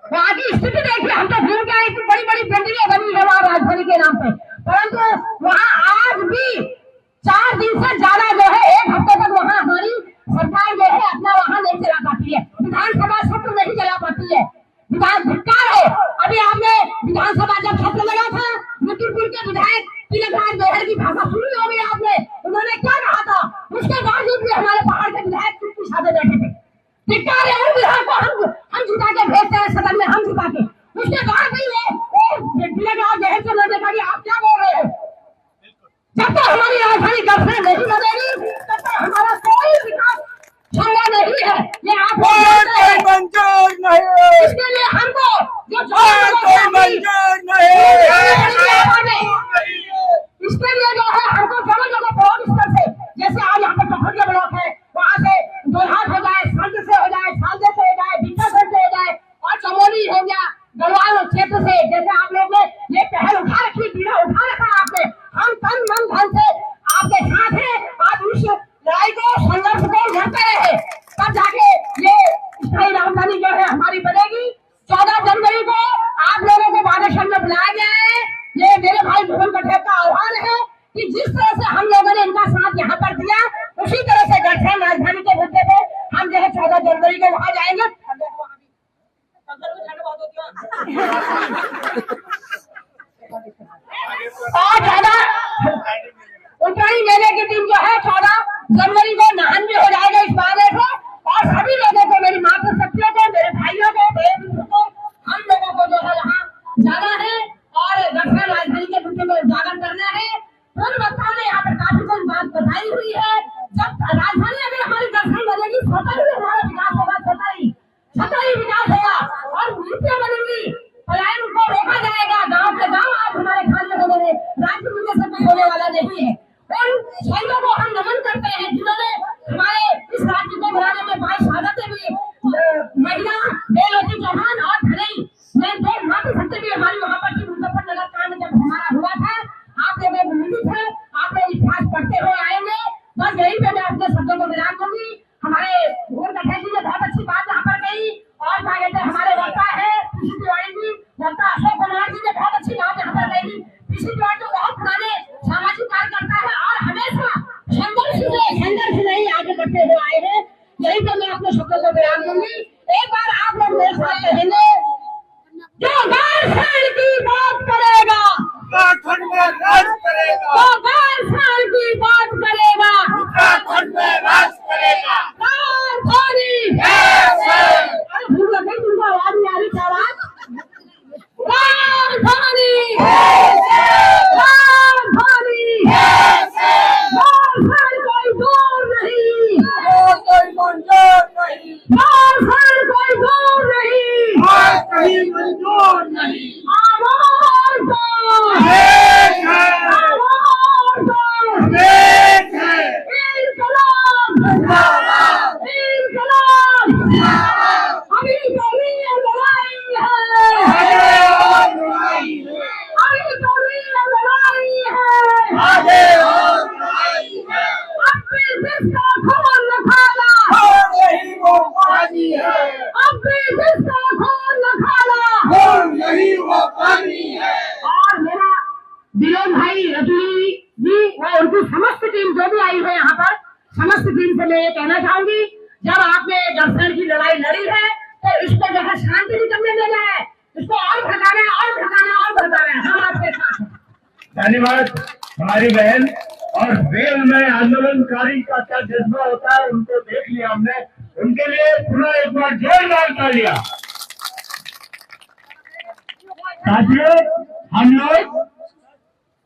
वहाँ की स्थिति देखिए, हम तो घूम के आए, इतनी बड़ी बड़ी बिल्डिंगें बनी है वहाँ राजधानी के नाम पे, परंतु वहाँ आज भी 4 दिन से ज्यादा जो है 1 हफ्ते तक वहाँ हमारी सरकार जो है अपना वहाँ नहीं चला पाती है, विधानसभा सत्र नहीं चला पाती है। धिक्कार है। अभी आपने विधानसभा जब सत्र लगा था, लखीमपुर के विधायक तिलकराज जौहर की भाषा सुनी होगी आपने, उन्होंने क्या कहा था, उसके बावजूद भी हमारे पहाड़ के विधायक चुप्पी साधे बैठे थे। धिक्कार है उन विधायक को हम जिता के भेजते हैं सदन में, हम जिता के, उसके बाद भी तिलकराज जौहर से मैंने कहा आप क्या बोल रहे हो, जब तक हमारी राजधानी दशहरे नहीं बनेगी तब तक हमारा कोई विकास संभव नहीं है। ये आप मंजूर नहीं, इसके लिए हमको जो इसके लिए जो है हमको जगह ब्लॉक स्तर से, जैसे आज यहाँ पर चौखटिया ब्लॉक है, वहाँ से जोरहाट हो जाए, संत से हो जाए, सालदे से हो जाए, भिक्कासर से हो जाए और चमोली हो गया, गढ़वाल क्षेत्र से, जैसे आप लोग ने ये पहल उठा रखी, बीड़ा उठा रखा आपने, हम तन मन धन से आपके साथ हैं। आप उस लड़ाई को, संघर्ष को लड़ते रहे, तब जाके ये स्थायी राजधानी जो है हमारी बनेगी। 14 जनवरी को आप लोगों को बागेश्वर में बुलाया गया है। ये मेरे भाई भुवन कठेर का आह्वान है कि जिस तरह से हम लोगों ने इनका साथ यहाँ पर दिया, उसी तरह से गठन राजधानी के मुद्दे पे हम जो है 14 जनवरी को वहाँ जाएंगे। और 14 उत्तरायणी मेले के दिन जो है 14 जनवरी को नहन भी हो जाएगा इस बारे को, और सभी लोगों को, मेरी मातृ शक्तियों को, मेरे भाइयों को, बहनों को, हम लोगों को जो है यहाँ जाना है और दक्षिण राजधानी के मुद्दे में उजागर करना है। पूर्व वक्ताओं ने यहाँ पर काफी कोई बात बताई हुई है, जब राजधानी अगर हमारी दक्षिण बनेगी स्वतः ही हमारा विकास होगा, स्वतः ही विकास होगा और नीतियां बनेंगी, पलायन को रोका जाएगा। गाँव के गाँव आज हमारे खाली होने में राज्य में से कुछ होने वाला नहीं है। उन शहीदों को हम नमन करते हैं जिन्होंने हमारे इस राज्य को बनाने में भाई शहादतें भी, महिला बेलवती चौहान और धनई में 2 मातृ शक्ति भी हमारी वहाँ पर मुजफ्फरनगर कांड जब हमारा हुआ था, आप लोग मिली थे, आप लोग इतिहास पढ़ते हुए आएंगे। बस यही पे मैं अपने शब्दों को विराम दूंगी। हमारे भुवन कठेर जी ने बहुत अच्छी बात यहाँ पर कही, और क्या कहते हैं हमारे वक्ता है तिवारी जी, वक्ता मंजूर नहीं। आवाज दो। एक है, आवाज दो। एक है। इंकलाब जिंदाबाद। इंकलाब जिंदाबाद। अभी तो ये लड़ाई है। आगे और लड़ाई है, अभी तो ये लड़ाई है। आगे और लड़ाई है। अब भी जिसका खून न खाना, और यही वो पानी है, अब भी जिसका खून न खाना। और यही वो पानी है। और मेरा विनोद भाई रजनी जी और उनकी समस्त टीम जो भी आई है यहाँ पर, समस्त टीम से मैं ये कहना चाहूंगी, जब आपने गठबंधन की लड़ाई लड़ी है तो इसको जो है शांति नहीं करने देना है, इसको और भड़काना है और भड़काना है और भड़काना है। हम आपके साथ हैं। धन्यवाद हमारी बहन। और रेल में आंदोलनकारी का क्या जज्बा होता है उनको देख लिया हमने, उनके लिए पुनः एक बार जोरदार तालियां। साथियों, हम लोग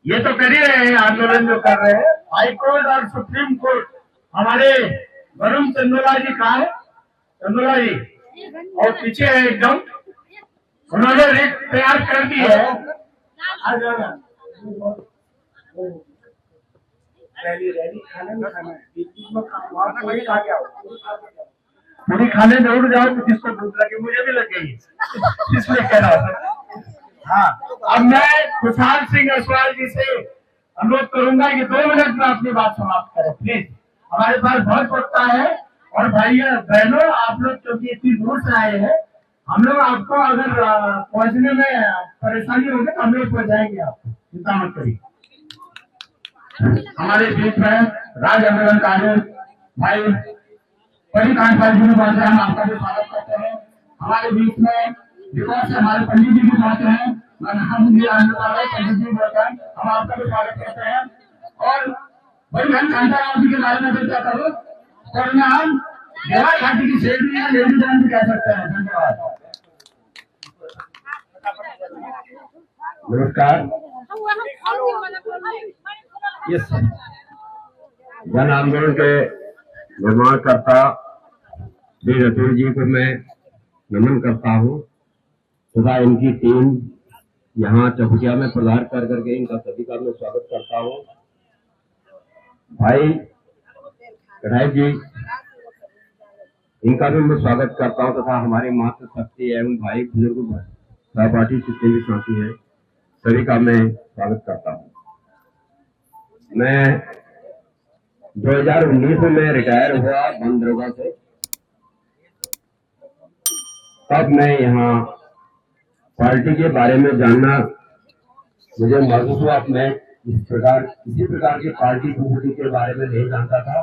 ये तो कर ही रहे हैं, आंदोलन जो कर रहे हैं, हाई कोर्ट और सुप्रीम कोर्ट, हमारे वरुण चंदोला जी कहाँ है? चंदोला जी और पीछे है एकदम, उन्होंने रिट तैयार कर दी है। आ जाना। रैली खाने में खाना है, पूरी खा के आओ, पूरी खाने जरूर जाओ तो जिसको भूख लगे, मुझे भी लगेगी, इसलिए कह रहा हूँ। हाँ, अब मैं खुशहाल सिंह असवाल जी से अनुरोध करूंगा कि 2 मिनट में अपनी बात समाप्त करें प्लीज। हमारे पास बहुत वक्ता है और भाइयों बहनों, आप लोग क्योंकि इतनी दूर से आए हैं, हम लोग आपको अगर पहुंचने में परेशानी होगी तो हम लोग पहुंचाएंगे आपको, चिंता मत करिए। हमारे बीच में राज्य आंदोलनकारी भाई बड़ी कांटपाल जी भी पहुंचे, हम आपका भी स्वागत करते हैं। हमारे बीच में विकास से हमारे पंडित जी भी पहुंचे हैं, हम भी आने वाले पंडित जी बोलते हैं, हम आपका भी स्वागत करते हैं। और बड़ी बहन कांताराव जी के बारे में चर्चा करो और उन्हें हम देवा घाटी की शेरनी या लेडी जान भी कह सकते हैं। धन्यवाद। नमस्कार। जन आंदोलन के निर्माणकर्ता श्री रतुल जी को मैं नमन करता हूँ तथा इनकी टीम यहाँ चौकिया में प्रदान कर करके इनका सभी का मैं स्वागत करता हूँ। भाई कढ़ाई जी, इनका भी मैं स्वागत करता हूँ तथा हमारी मातृ शक्ति एवं भाई बुजुर्ग सहपाठी जितने भी साथी हैं सभी का मैं स्वागत करता हूँ। मैं 2019 में रिटायर हुआ बंदरोगा से, तब मैं यहाँ पार्टी के बारे में जानना मुझे महसूस हुआ। मैं किसी प्रकार की पार्टी के बारे में नहीं जानता था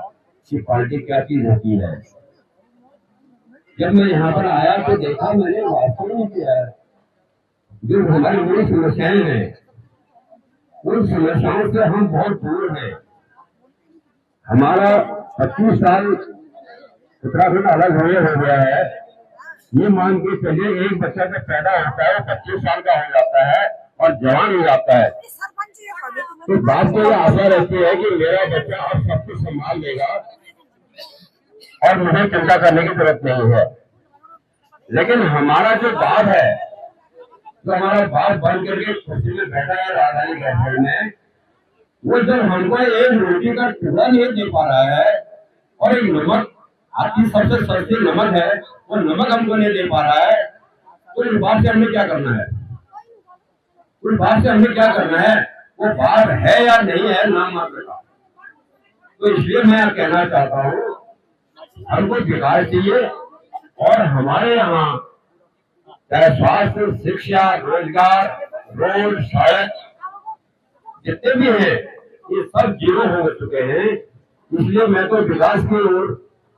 कि पार्टी क्या चीज होती है। जब मैं यहाँ पर आया तो देखा मैंने वास्तव में किया जो हमारी बड़ी समस्याएं हैं, उन समस्याओं से हम बहुत दूर हैं। हमारा 25 साल उत्तराखंड अलग हो गया है। ये मान के चलिए एक बच्चा जब पैदा होता है 25 साल का हो जाता है और जवान हो जाता है, तो बाप को यह आशा रहती है कि मेरा बच्चा अब सब कुछ संभाल लेगा और मुझे चिंता करने की जरूरत नहीं है। लेकिन हमारा जो बाप है, तो हमारा बाप बन करके कुर्सी में बैठा है राजधानी गैसगढ़ में, वो जब हमको एक रोटी का टुकड़ा नहीं दे पा रहा है और एक नमक, आपकी सबसे सस्ती नमक है, वो नमक हमको नहीं दे पा रहा है, तो इस बात से हमें क्या करना है? उस बात से हमें क्या करना है? वो बात है या नहीं है नाम मात्र का। तो इसलिए मैं कहना चाहता हूँ, हमको विकास चाहिए और हमारे यहाँ चाहे स्वास्थ्य, शिक्षा, रोजगार, रोड, सड़क जितने भी हैं ये सब जीरो हो चुके हैं। इसलिए मैं तो विकास की ओर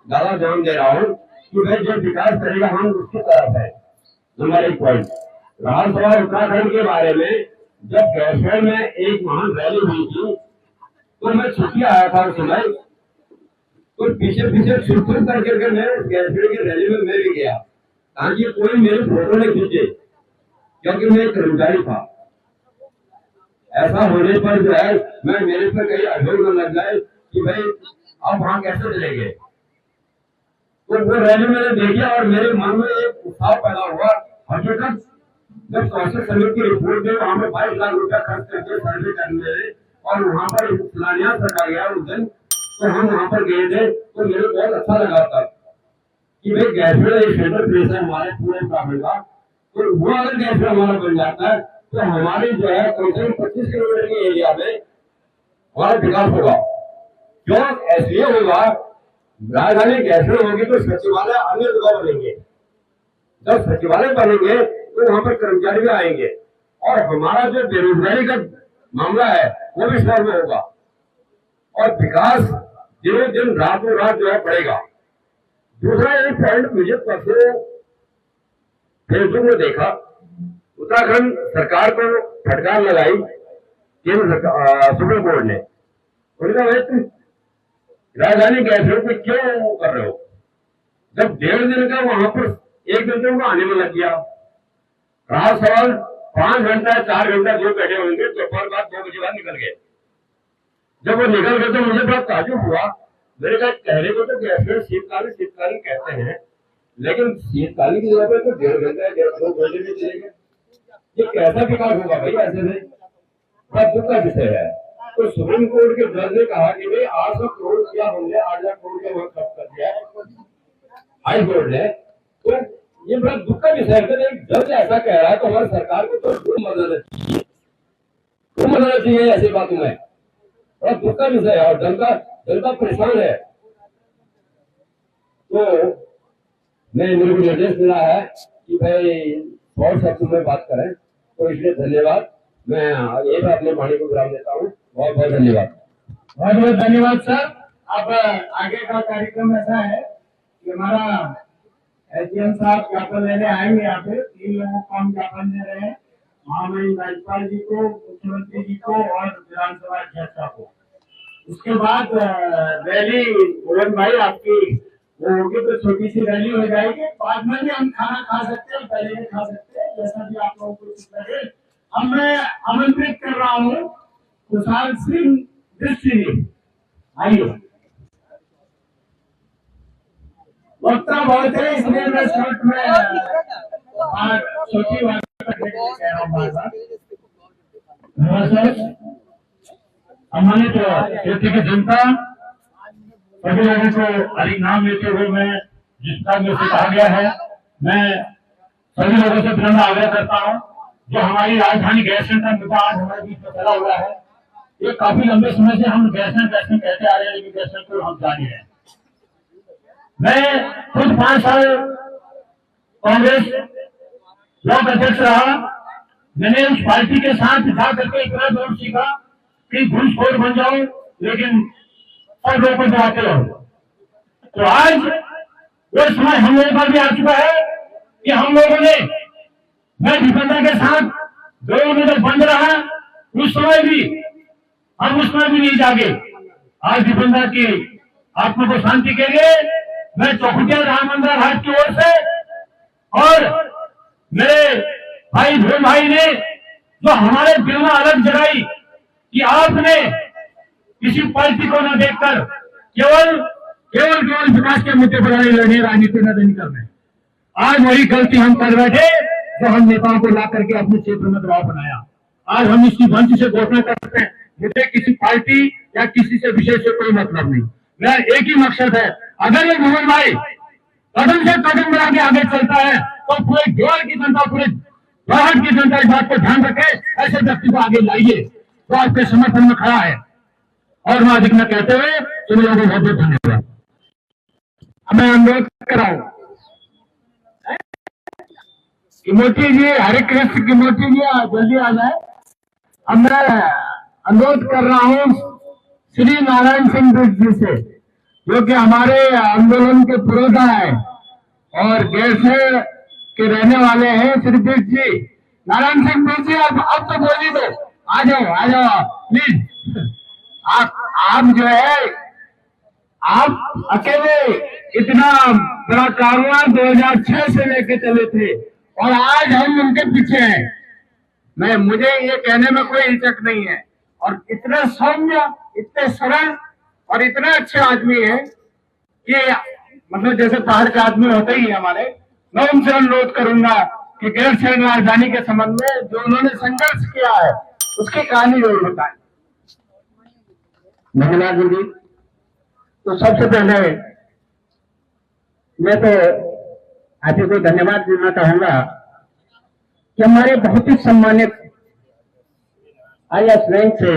ज्यादा ध्यान दे रहा हूँ कि भाई जो विकास करेगा हम उसकी तरफ है। नंबर 1 पॉइंट, विधानसभा उत्तराखंड के बारे में जब गैसगढ़ में एक महान रैली हुई थी तो मैं छुट्टी आया था उस समय, तो पीछे छुट्टी करके मैं गैसगढ़ की रैली में मैं भी गया ताकि कोई मेरे फोटो नहीं खींचे, क्योंकि मैं एक कर्मचारी था। ऐसा होने पर जो है मैं मेरे पर कहीं अभियोग न लग जाए कि भाई आप वहां कैसे चलेंगे। तो वो रैली मैंने देखी और मेरे मन में एक उत्साह पैदा हुआ। हकीकत जब कौशल समिति की रिपोर्ट में वहां पर 22 लाख रुपया खर्च करके सर्वे करने और वहां पर फलानिया सरकार गया उस दिन, तो हम वहां पर गए थे, तो मेरे बहुत अच्छा लगा था कि भाई गैसवेल एक सेंट्रल प्लेस है हमारे पूरे उत्तराखंड का, तो वो अगर गैसवेल हमारा बन जाता है तो हमारे जो है कम से कम 25 किलोमीटर के एरिया में हमारा विकास होगा। क्यों ऐसे होगा, राजधानी गैसवेल होगी तो सचिवालय अन्य जगह बनेंगे, जब सचिवालय बनेंगे तो वहां पर कर्मचारी भी आएंगे और हमारा जो बेरोजगारी का मामला है वो भी सॉल्व होगा और विकास दिनों दिन रातों रात जो है बढ़ेगा। दूसरा एक पॉइंट मुझे परसों फेसबुक में देखा, उत्तराखंड सरकार को फटकार लगाई केंद्र सुप्रीम कोर्ट ने, उन्होंने कहा तुम राजधानी गैसवेल पे क्यों कर रहे हो, जब 1.5 दिन का वहां पर 1 दिन तो उनको आने में लग गया। रात सवाल 5 घंटा 4 घंटा जो बैठे होंगे, दोपहर बाद 2 बजे बाद निकल गए। जब वो निकल गए तो मुझे बड़ा ताजुब हुआ, मेरे कहा कहने को तो गैसवेल शीतकालीन कहते हैं, लेकिन शीतकालीन की जगह पे तो 1.5 घंटा 2 घंटे में चलेंगे, ये कैसा विकास होगा भाई? ऐसे में बड़ा दुख का विषय है। तो सुप्रीम कोर्ट के जज ने कहा कि भाई 800 करोड़ क्या हमने 8 लाख करोड़ का वक्त खर्च कर दिया हाई कोर्ट ने, तो ये बड़ा दुख का विषय है। एक जज ऐसा कह रहा है तो हमारी सरकार को तो मदद चाहिए ऐसी बातों में, बड़ा दुख का विषय है और जनता परेशान है। तो मेरे को निर्देश मिला है कि भाई 100 शब्दों में बात करें, तो इसलिए धन्यवाद। मैं ये भी अपने वाणी को विराम देता हूँ। बहुत बहुत धन्यवाद। बहुत बहुत धन्यवाद सर। अब आगे का कार्यक्रम ऐसा है कि हमारा एसडीएम साहब ज्ञापन लेने आएंगे। यहाँ पे 3 लोगों को हम ज्ञापन दे रहे हैं, महामहिम राज्यपाल जी को, मुख्यमंत्री जी को और विधानसभा अध्यक्ष को। उसके बाद रैली मोहन भाई आपकी वो होगी, तो छोटी सी रैली हो जाएगी। बाद में भी हम खाना खा सकते हैं, पहले भी खा सकते हैं, जैसा भी आप लोगों को ठीक लगे। अब मैं आमंत्रित कर रहा हूँ खुशहाल सिंह दृष्टि, आइए। वक्ता बहुत है इसलिए मैं शॉर्ट में छोटी बात कह रहा हूँ बार बार। सम्मानित क्षेत्र की जनता, सभी लोगों को हरि नाम लेते हुए मैं जिस तरह में से कहा गया है, मैं सभी लोगों से विनम्र आग्रह करता हूँ। जो हमारी राजधानी गैसवेल का मुद्दा आज हमारे बीच में फैला हुआ है, ये काफी लंबे समय से हम गैसवेल कहते आ रहे हैं, लेकिन गैसवेल को हम जान रहे हैं। मैं खुद 5 साल कांग्रेस ब्लॉक अध्यक्ष रहा। मैंने उस पार्टी के साथ जा करके इतना दौर सीखा कि घूसखोर बन जाओ लेकिन सब लोगों को दबाते रहो। तो आज वो समय हम लोगों पर भी आ चुका है कि हम लोगों ने, मैं डिफेंडर के साथ 2 मिनट बंद रहा, उस समय भी हम उसमें भी नहीं जागे। आज डिफेंडर की आत्मा को शांति के लिए मैं चौखुटिया राममंदिर हाट की ओर से और मेरे भाई धोल भाई ने जो हमारे दिल में अलग जगाई कि आपने किसी पार्टी को न देखकर केवल विकास के मुद्दे पर लड़ने, राजनीति नहीं करने। आज वही गलती हम कर बैठे जो हम नेताओं को ला करके अपने क्षेत्र में दबाव बनाया। आज हम इसकी मंच से घोषणा करते हैं, मुझे किसी पार्टी या किसी से विशेष से कोई मतलब नहीं। मेरा एक ही मकसद है, अगर ये मोहन भाई कदम से कदम बढ़ा के आगे चलता है तो पूरे देश की जनता, पूरे भारत की जनता इस बात को ध्यान रखे, ऐसे व्यक्ति को आगे लाइए तो आपके समर्थन में खड़ा है। और मैं अधिक न कहते हुए तुम लोगों को बहुत बहुत धन्यवाद। मैं अनुरोध कर रहा हूं कि मोती जी, हरे कृष्ण की मोती जी जल्दी आ जाए। अब मैं अनुरोध कर रहा हूं श्री नारायण सिंह बिष्ट जी से, जो कि हमारे आंदोलन के पुरोधा है और गैसवेल के रहने वाले हैं। श्री बिष्ट जी, नारायण सिंह बिष्ट जी, अब तो बोली दो, आ जाओ प्लीज। आप जो है, आप अकेले इतना बड़ा कारोबार 2006 से लेके चले थे और आज हम उनके पीछे हैं। मुझे ये कहने में कोई हिचक नहीं है। और इतना सौम्य, इतने सरल और इतना अच्छे आदमी है कि मतलब जैसे पहाड़ के आदमी होते ही है हमारे। मैं उनसे अनुरोध करूंगा कि गैरसैंण राजधानी के संबंध में जो उन्होंने संघर्ष किया है उसकी कहानी जरूर बताएं। धन्यवाद जी। तो सबसे पहले मैं तो आप को धन्यवाद देना चाहूंगा कि हमारे बहुत ही सम्मानित IAS रैंक से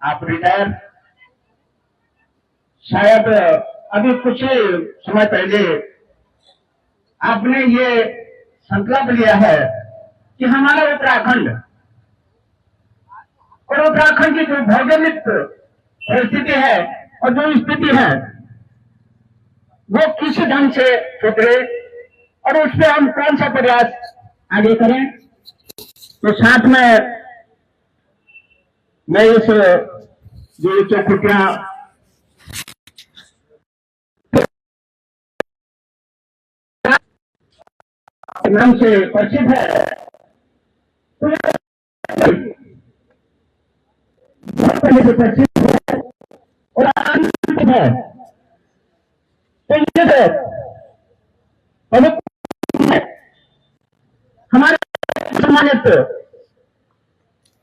आप रिटायर, शायद अभी कुछ समय पहले आपने ये संकल्प लिया है कि हमारा उत्तराखंड और उत्तराखंड की जो भौगोलिक परिस्थिति है और जो स्थिति है वो किस ढंग से सुधरे और उसमें हम कौन सा प्रयास आगे करें। तो साथ में मैं इस जो चौखुटिया नाम से प्रसिद्ध है, पहले से प्रसिद्ध है और आनंदित है। तो ये हमारे सम्मानित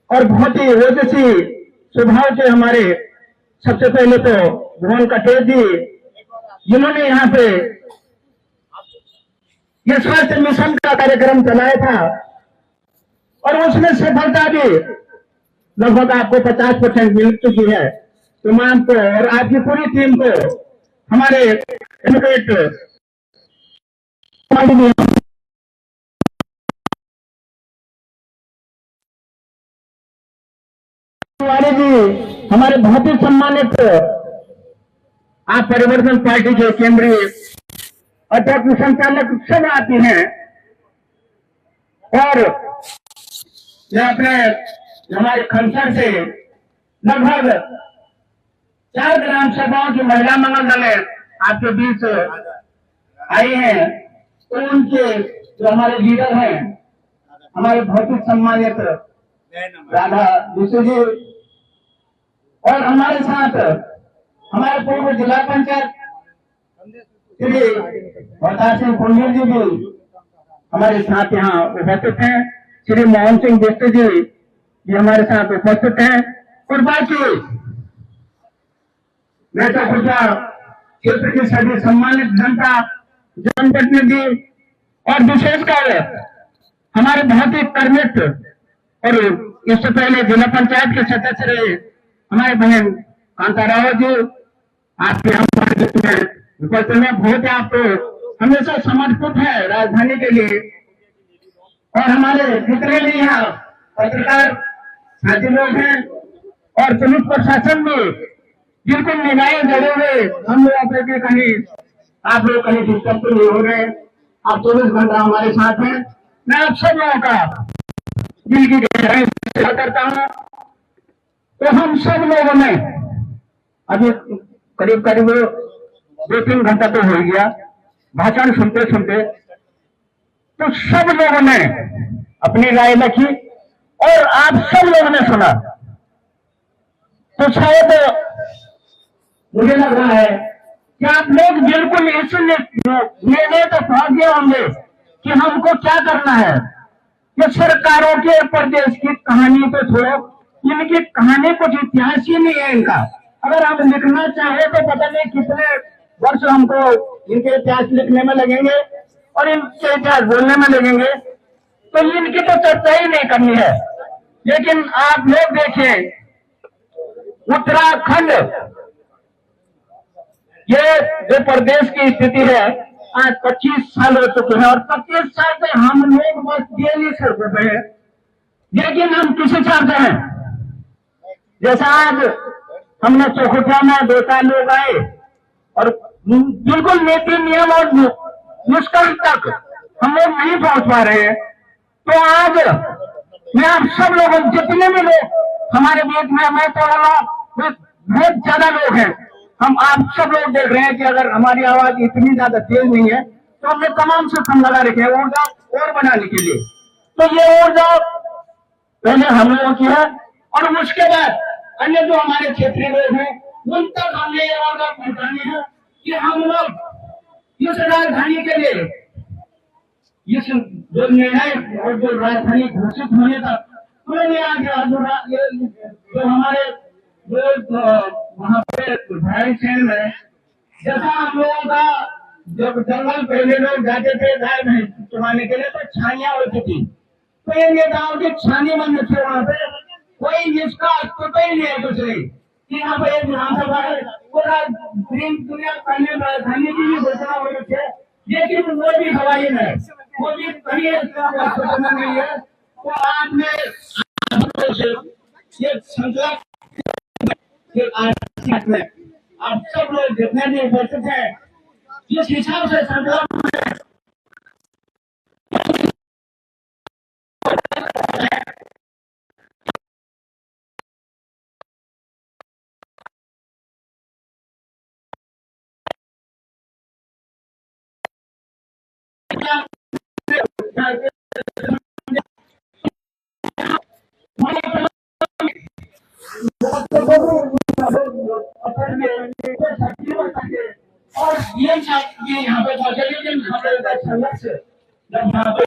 और बहुत ही ओजस्वी स्वभाव के हमारे सबसे पहले तो भुवन कटेर जी, जिन्होंने यहाँ पे ये स्वास्थ्य मिशन का कार्यक्रम चलाया था और उसमें सफलता भी लगभग आपको 50% मिल चुकी है। तो मैं आपको और आपकी पूरी टीम को हमारे एडवोकेट वाले जी, हमारे बहुत ही सम्मानित आप परिवर्तन पार्टी के केंद्रीय अध्यक्ष संचालक सब आती हैं और मैं अपने हमारे खनसर से लगभग 4 ग्राम सभाओं की महिला मंगल दल आपके बीच आई हैं। तो उनके जो हमारे लीडर हैं, हमारे बहुत ही सम्मानित राधा दूसरे जी और हमारे साथ हमारे पूर्व जिला पंचायत श्री अवतार सिंह पुनियर जी भी हमारे साथ यहाँ उपस्थित हैं। श्री मोहन सिंह बिष्ट जी भी हमारे साथ उपस्थित हैं और बाकी मैं चौखुटिया क्षेत्र की सभी सम्मानित जनता, जनप्रतिनिधि और विशेषकर हमारे बहुत ही कर्मित और इससे पहले जिला पंचायत के सदस्य रहे हमारे बहन कांता राव जी, आपके हम उपस्थित में बहुत आप हमेशा समर्पित है राजधानी के लिए और हमारे जितने भी यहाँ पत्रकार साथी लोग हैं और पुलिस प्रशासन भी जिनको निगाहें जड़े हुए हम लोग के कहीं आप लोग कहीं डिस्टर्ब तो नहीं हो रहे, आप 24 घंटा हमारे साथ हैं। मैं आप सब लोगों का दिल की गहराई से करता हूँ। तो हम सब लोगों ने अभी करीब करीब 2-3 घंटा तो हो गया भाषण सुनते सुनते, तो सब लोगों ने अपनी राय रखी और आप सब लोगों ने सुना। तो शायद मुझे लग रहा है कि आप लोग बिल्कुल इस निर्णय तो पहुंच गए होंगे कि हमको क्या करना है। ये सरकारों के प्रदेश की कहानी तो छोड़ो, इनकी कहानी कुछ इतिहास ही नहीं है इनका। अगर हम लिखना चाहे तो पता नहीं कितने वर्ष हमको इनके इतिहास लिखने में लगेंगे और इनके इतिहास बोलने में लगेंगे, तो इनकी तो चर्चा ही नहीं करनी है। लेकिन आप लोग देखिए, उत्तराखंड ये जो प्रदेश की स्थिति है आज 25 साल हो चुके हैं और 25 साल से हम लोग बस डेली सड़कों पे हैं, लेकिन हम किस हिसाब से हैं। जैसा आज हमने चौखुटिया में 2-4 लोग आए और बिल्कुल नीति नियम और निष्कर्ष तक हम लोग नहीं पहुंच पा रहे हैं। तो आज मैं आप सब लोगों जितने भी लोग हमारे बीच में, मैं तो बहुत ज्यादा लोग हैं, हम आप सब लोग देख रहे हैं कि अगर हमारी आवाज इतनी ज्यादा तेज नहीं है तो हमने तमाम से फंड लगा रखे हैं ऊर्जा और बनाने के लिए। तो ये ऊर्जा पहले हम लोगों की है और उसके बाद अन्य जो हमारे क्षेत्रीय लोग हैं उन तक हमने ये ऊर्जा पहुंचानी है कि हम लोग इस राजधानी के लिए, इस जो निर्णय और जो राजधानी घोषित होने तक पुराने जो हमारे जो वहाँ पे भैंसैन में जैसा हम लोगों का जब जंगल पहले लोग जाते थे गाय भैंस चुराने के लिए तो छानियां होती थी, तो ये नेताओं की छानी बंद थे वहाँ पे, कोई इसका अस्तित्व ही नहीं है कुछ नहीं कि यहाँ पे एक विधानसभा है पूरा ग्रीन दुनिया करने राजधानी की भी घोषणा हो रही है, लेकिन वो भी हवाई में वो भी कहीं अस्तित्व नहीं है। तो आज में ये श्रृंखला में आप सब लोग जितने भी उपस्थित हैं जिस हिसाब से श्रृंखला में और ये यहाँ पे पहुंचे, लेकिन संघर्ष जब यहाँ पे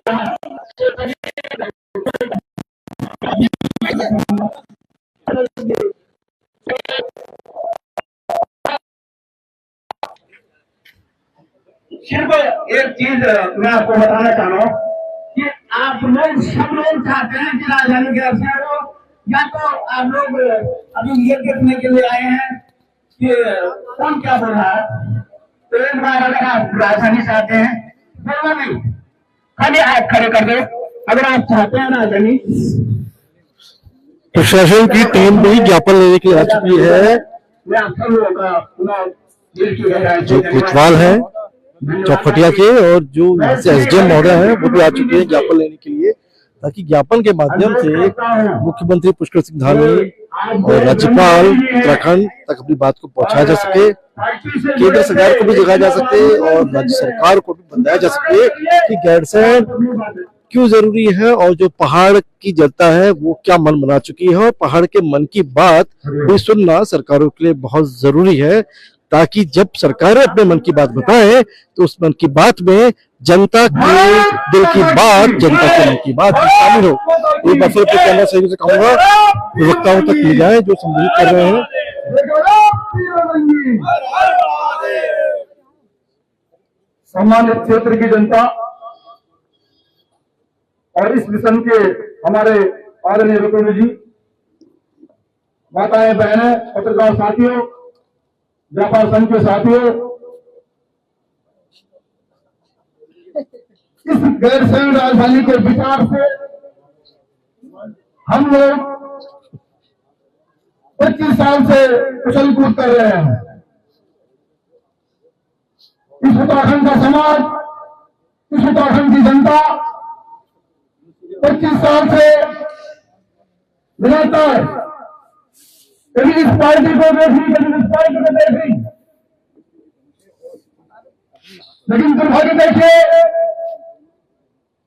सिर्फ एक चीज मैं आपको बताना चाह रहा हूँ कि आप लोग सब लोग चाहते हैं कि राजधानी के अफसर हो, या तो आप लोग अभी ये देखने के लिए आए हैं कि कौन क्या बोल रहा है, तो एक बार अगर आप राजधानी से आते हैं बोलना नहीं, खाली हाथ खड़े कर दो अगर आप चाहते हैं राजधानी। प्रशासन की टीम भी ज्ञापन लेने के लिए आ चुकी है। मैं आप सब लोगों का जो कोतवाल है चौखटिया के और जो यहाँ से एसडीएम महोदय है वो भी आ चुके हैं ज्ञापन लेने के लिए, ताकि ज्ञापन के माध्यम से मुख्यमंत्री पुष्कर सिंह धामी और राज्यपाल उत्तराखंड तक अपनी बात को पहुंचाया जा सके, केंद्र सरकार को भी जगाया जा सके और राज्य सरकार को भी बताया जा सके कि गैरसैंण क्यों जरूरी है और जो पहाड़ की जनता है वो क्या मन बना चुकी है, और पहाड़ के मन की बात भी सुनना सरकारों के लिए बहुत जरूरी है, ताकि जब सरकारें अपने मन की बात बताएं तो उस मन की बात में जनता के दिल की बात, जनता के मन की बात भी शामिल हो। एक बार फिर कैमरा सहयोगी से कहूंगा प्रवक्ताओं तक ले जाए जो संबोधित कर रहे हैं। सम्मानित क्षेत्र की जनता और इस मिशन के हमारे आदरणीय विक्रम जी, माताएं बहनें, पत्रकार साथियों, व्यापार संघ के साथियों, इस गैरसैंण राजधानी के विचार से हम लोग 25 साल से उछल कूद कर रहे हैं। इस उत्तराखंड का समाज, इस उत्तराखंड की जनता 25 साल से लगातार कभी इस पार्टी को देखी, कभी इस पार्टी को देखी, लेकिन दुर्भाग्य देखिए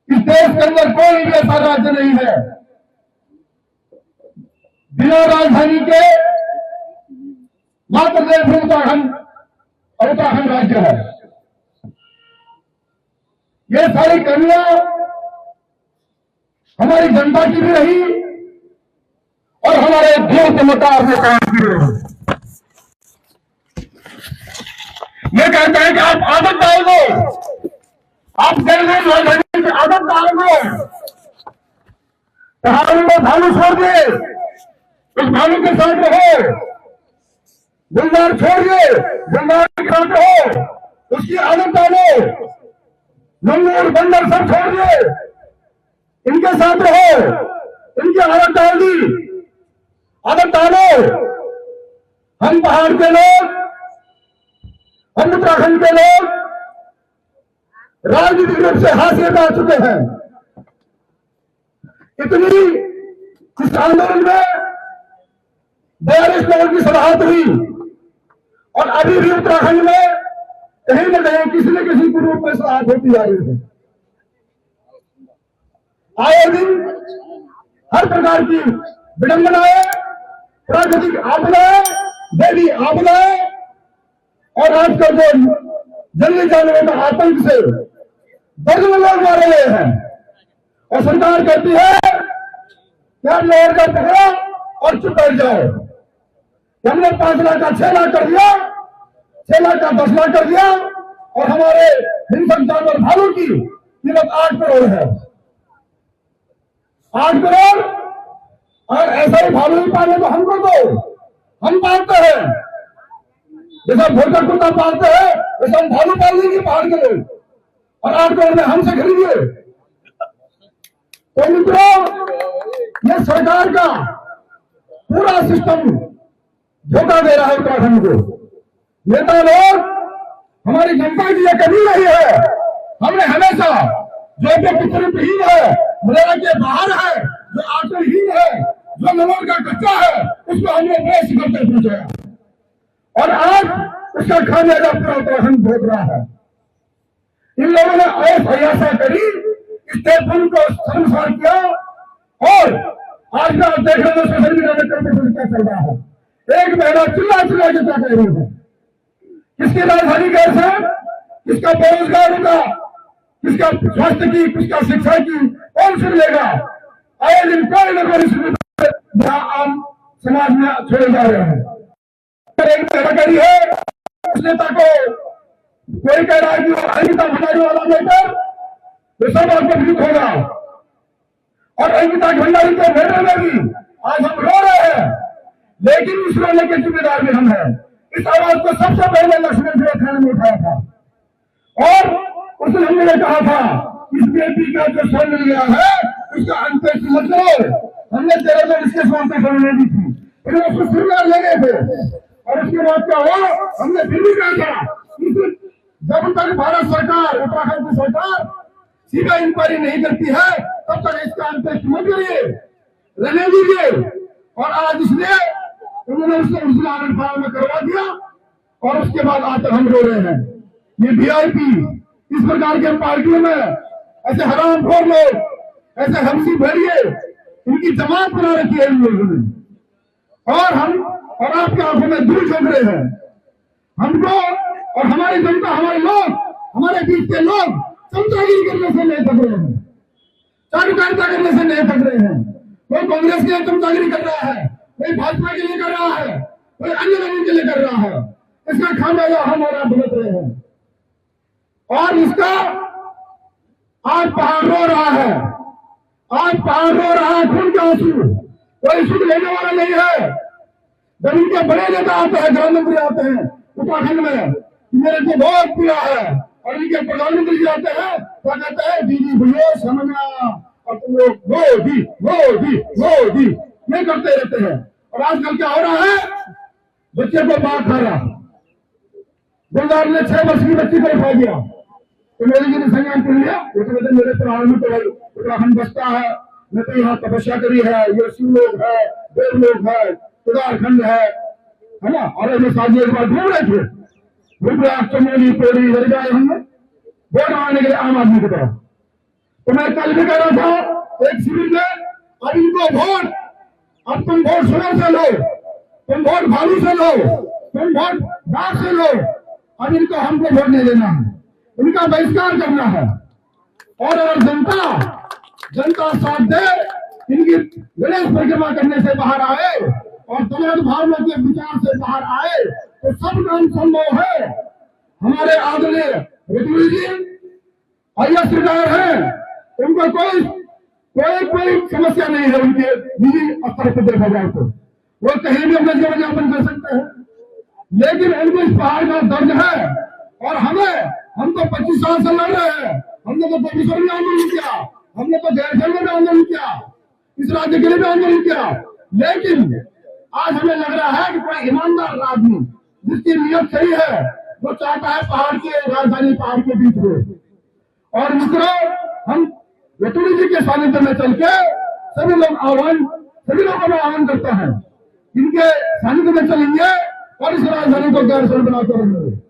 इस देश के अंदर कोई भी ऐसा राज्य नहीं है बिना राजधानी के, मात्र देश उत्तराखंड और उत्तराखंड राज्य है। ये सारी कमियां हमारी जनता की भी रही और हमारे देश के मतार में काम की रही। ये कहते हैं कि आप आदत डाल दो, आप गैरसैंण राजधानी की आदत डाल दो, पहाड़ों में भालू छोड़ दे, उस भालू के साथ रहो, गुलदार छोड़िए, गुलदार के साथ रहो, उसकी आदत डालो, लंगूर बंदर सब छोड़ दिए, इनके साथ रहो, इनकी आदत डाल दी, आदत डालो। हम पहाड़ के लोग, हम उत्तराखंड के लोग राजनीतिक रूप से हाशिए में आ चुके हैं। इतनी इस आंदोलन में 42 लोगों की समाहत हुई और अभी भी उत्तराखंड में कहीं न कहीं किसी न किसी के रूप में समाहत होती जा रही है। आए दिन हर प्रकार की विडंबनाएं, प्राकृतिक आपदाएं, दैवीय आपदाएं और आजकल जो जंगली जानवरों का आतंक से दर्जनों लोग मारे गए हैं। और सरकार कहती है क्या लोअर का पकड़ो और चुप बैठ जाओ। हमने 5 लाख का 6 लाख कर दिया, 6 लाख का 10 लाख कर दिया, और हमारे हिंसक जानवर भालू की कीमत 8 करोड़ है। 8 करोड़, और ऐसा ही भालू ही पाले तो हमको दो, हम पालते हैं। जैसा भोटर कुत्ता पालते हैं वैसा हम भालू पाल देंगे पहाड़ के लोग, और 8 करोड़ में हमसे खरीदिए। तो मित्रों, ये सरकार का पूरा सिस्टम धोखा दे रहा है उत्तराखंड को। नेता लोग, हमारी जनता की यह कमी नहीं है। हमने हमेशा जो पितृहीन है, मर्यादा के बाहर है, जो आचरणहीन है, जो नमन का कच्चा है, उसको हमने देश करते पहुंचाया, और आज उसका खामियाजा पूरा उत्तराखंड भोग रहा है। इन लोगों ने अयसा करी, स्टेट फंड को शर्मसार किया, और आज का देख रहे हैं सोशल मीडिया में क्या चल रहा है। एक महीना चिल्ला चिल्ला के क्या कह रही है, किसकी राजधानी कैसे है, किसका बेरोजगार होगा, किसका स्वास्थ्य की, किसका शिक्षा की, कौन सुन लेगा। आए दिन कोई न कोई आम समाज में छोड़े जा रहे हैं। एक करी है उस नेता को कोई कह रहा है कि वो अंकिता भंडारी वाला लेकर तो सब आपको विरुद्ध होगा, और अंकिता भंडारी के बेटे में भी आज हम रो रहे हैं, लेकिन उस रोने के जिम्मेदार भी हम हैं। इस आवाज को सबसे पहले लक्ष्मण थाने में उठाया था, और उसने हमने कहा था इस बेटी का जो सोन मिल गया है उसका अंत्येष्टि मत करो। हमने 13 दिन इसके स्वास्थ्य करने दी थी, फिर उसको सुनने लगे थे, और उसके बाद क्या हुआ, हमने फिर भी कहा था जब तक भारत सरकार, उत्तराखंड की सरकार सीधा इंक्वायरी नहीं करती है तब तक इसका अंत्येष्टि मत करिए, रहने दीजिए। और आज इसलिए उन्होंने उसने आनंद फार्म में करवा दिया, और उसके बाद आज तक हम रो रहे हैं। ये वीआईपी इस प्रकार के पार्टियों में ऐसे हरामखोर लोग, ऐसे हमसी भेड़िए, इनकी जमात बना रखी है इन लोगों ने, और हम और आपकी आंखों में धूल झोंक रहे हैं। हमको और हमारी जनता, हमारे लोग, हमारे बीच के लोग चमचागिरी करने से नहीं थक रहे हैं, चाटुकारिता करने से नहीं थक रहे हैं। कोई कांग्रेस के लिए चमचागिरी कर रहा है, कोई भाजपा के लिए कर रहा है, कोई अन्य लोगों के लिए कर रहा है। इसका खामियाजा हम और आप भुगत रहे हैं, और इसका आज पहाड़ रो रहा है, आज पहाड़ रो रहा है खून के आंसू। कोई सुख लेने वाला नहीं है। जब इनके बड़े नेता आते हैं, प्रधानमंत्री आते हैं उत्तराखंड में, मेरे को बहुत प्रिय है, और इनके प्रधानमंत्री जी आते हैं तो कहते हैं दीदी भैया समझना, और तुम लोग मोदी मोदी मोदी ये करते रहते हैं। और आजकल क्या हो रहा है, बच्चे को बात खा रहा, गुलदार ने 6 वर्ष की बच्ची को उठा दिया, तो मेरी जी ने संज्ञान कर लिया। वो तो कहते मेरे प्राण में तो उत्तराखंड बसता है, मैं तो यहाँ तपस्या करी है, ये शिव लोग है, देव लोग है, केदारखंड है ना। और ऐसे शादी एक बार घूम रहे थे, रुद्राक्ष, चमोली, पोड़ी इधर गए हमने वोट मांगने के लिए आम आदमी की तरफ। तो मैं कल भी कह रहा था एक शिविर में, अब इनको वोट, अब तुम वोट सुबह से लो, तुम वोट भालू से लो, तुम वोट बाघ से लो, अब इनको हमको वोट नहीं देना है, इनका बहिष्कार करना है। और अगर जनता साथ दे, इनकी गणेश परिक्रमा करने से बाहर आए और समाज भावना के विचार से बाहर आए तो सब काम संभव है। हमारे आदरणीय रतुल जी आईएएस रिटायर हैं, उनको कोई समस्या नहीं है। उनके निजी स्तर पर देखा जाए तो वो कहीं भी अपना जीवन यापन कर सकते हैं, लेकिन उनको इस पहाड़ का दर्द है। और हम तो 25 साल से लड़ रहे हैं, हमने तो प्रोफेसर में आंदोलन किया, हमने तो गैरसैंण में आंदोलन किया, इस राज्य के लिए भी आंदोलन किया, लेकिन आज हमें लग रहा है कि कोई ईमानदार आदमी जिसकी नियत सही है वो चाहता है पहाड़ के राजधानी पहाड़ के बीच में। और मित्रों, हम रतुल जी के सानिध्य में चल के सभी लोगों को आह्वान करता है, इनके सानिध्य में चलेंगे और इस राजधानी को गैरसैंण बनाते रहेंगे।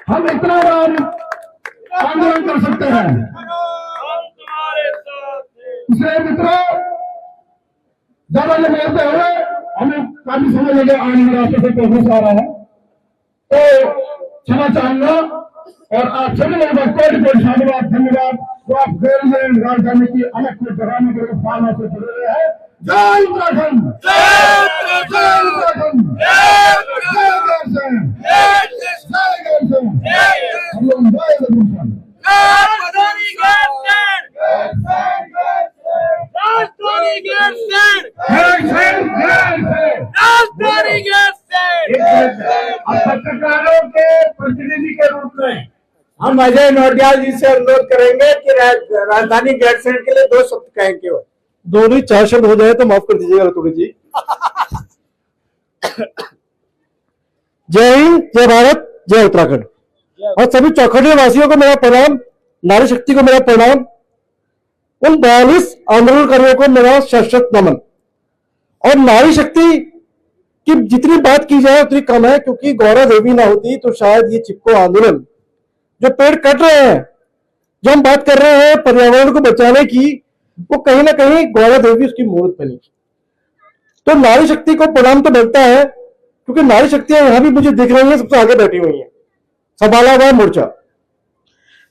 हम इतना बड़ा आंदोलन कर सकते हैं। इसलिए मित्रों, ज्यादा न बोलते हुए हमें काफी समय लगे आने में, रास्ते से प्रोग्रेस आ रहा है तो क्षमा चाहूंगा। और आप सभी लोगों का कोटि कोटि धन्यवाद। जो अफगानिस्तान राजधानी की अलग को जगाने के लिए सालों से जुड़े हुए हैं। जय उत्तराखंड, जय उत्तराखंड, जय गैरसैंण, जय गैरसैंण, हरिओम, जय गैरसैंण। अब पत्रकारों के प्रतिनिधि के रूप में हम अजय नौटियाल जी से अनुरोध करेंगे कि राजधानी गैरसैंण के लिए 2 शब्द कहें केवल। 2 नहीं 4 शब्द हो जाए तो माफ कर दीजिएगा रतुड़ी जी। जय हिंद, जय भारत, जय उत्तराखंड। और सभी चौखटिया वासियों को मेरा प्रणाम, नारी शक्ति को मेरा प्रणाम, उन 42 आंदोलनकारियों को मेरा सशक्त नमन। और नारी शक्ति की जितनी बात की जाए उतनी कम है, क्योंकि गौरा देवी ना होती तो शायद ये चिपको आंदोलन, जो पेड़ कट रहे हैं, जो हम बात कर रहे हैं पर्यावरण को बचाने की, वो कहीं ना कहीं गौरा देवी उसकी मूर्त बनी। तो नारी शक्ति को प्रणाम तो मिलता है, क्योंकि नारी शक्तियां यहां भी मुझे दिख रही हैं, सबसे आगे बैठी हुई हैं, संभाला हुआ मोर्चा।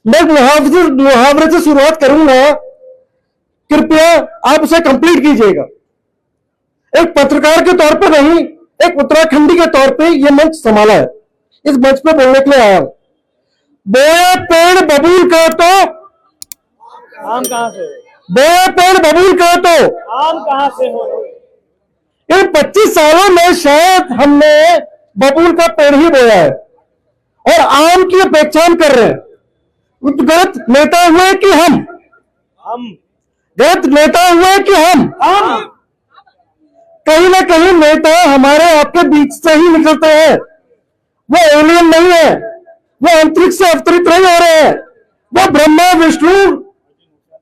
मैं मुहावरे से शुरुआत करूंगा, कृपया आप उसे कंप्लीट कीजिएगा। एक पत्रकार के तौर पर नहीं, एक उत्तराखंडी के तौर पे ये मंच संभाला है, इस मंच पे बोलने के लिए आया हूं। बोए पेड़ बबूल का तो आम कहां से, बोए पेड़ बबूल का तो आम कहां से हो। इन 25 सालों में शायद हमने बबूल का पेड़ ही बोया है और आम की अपेक्षा हम कर रहे हैं। गलत नेता हुए कि हम गलत नेता हुए कि हम कहीं ना कहीं नेता हमारे आपके बीच से ही निकलते हैं। वो एलियन नहीं है, वो अंतरिक्ष से अवतरित नहीं हो रहे हैं, वो ब्रह्मा विष्णु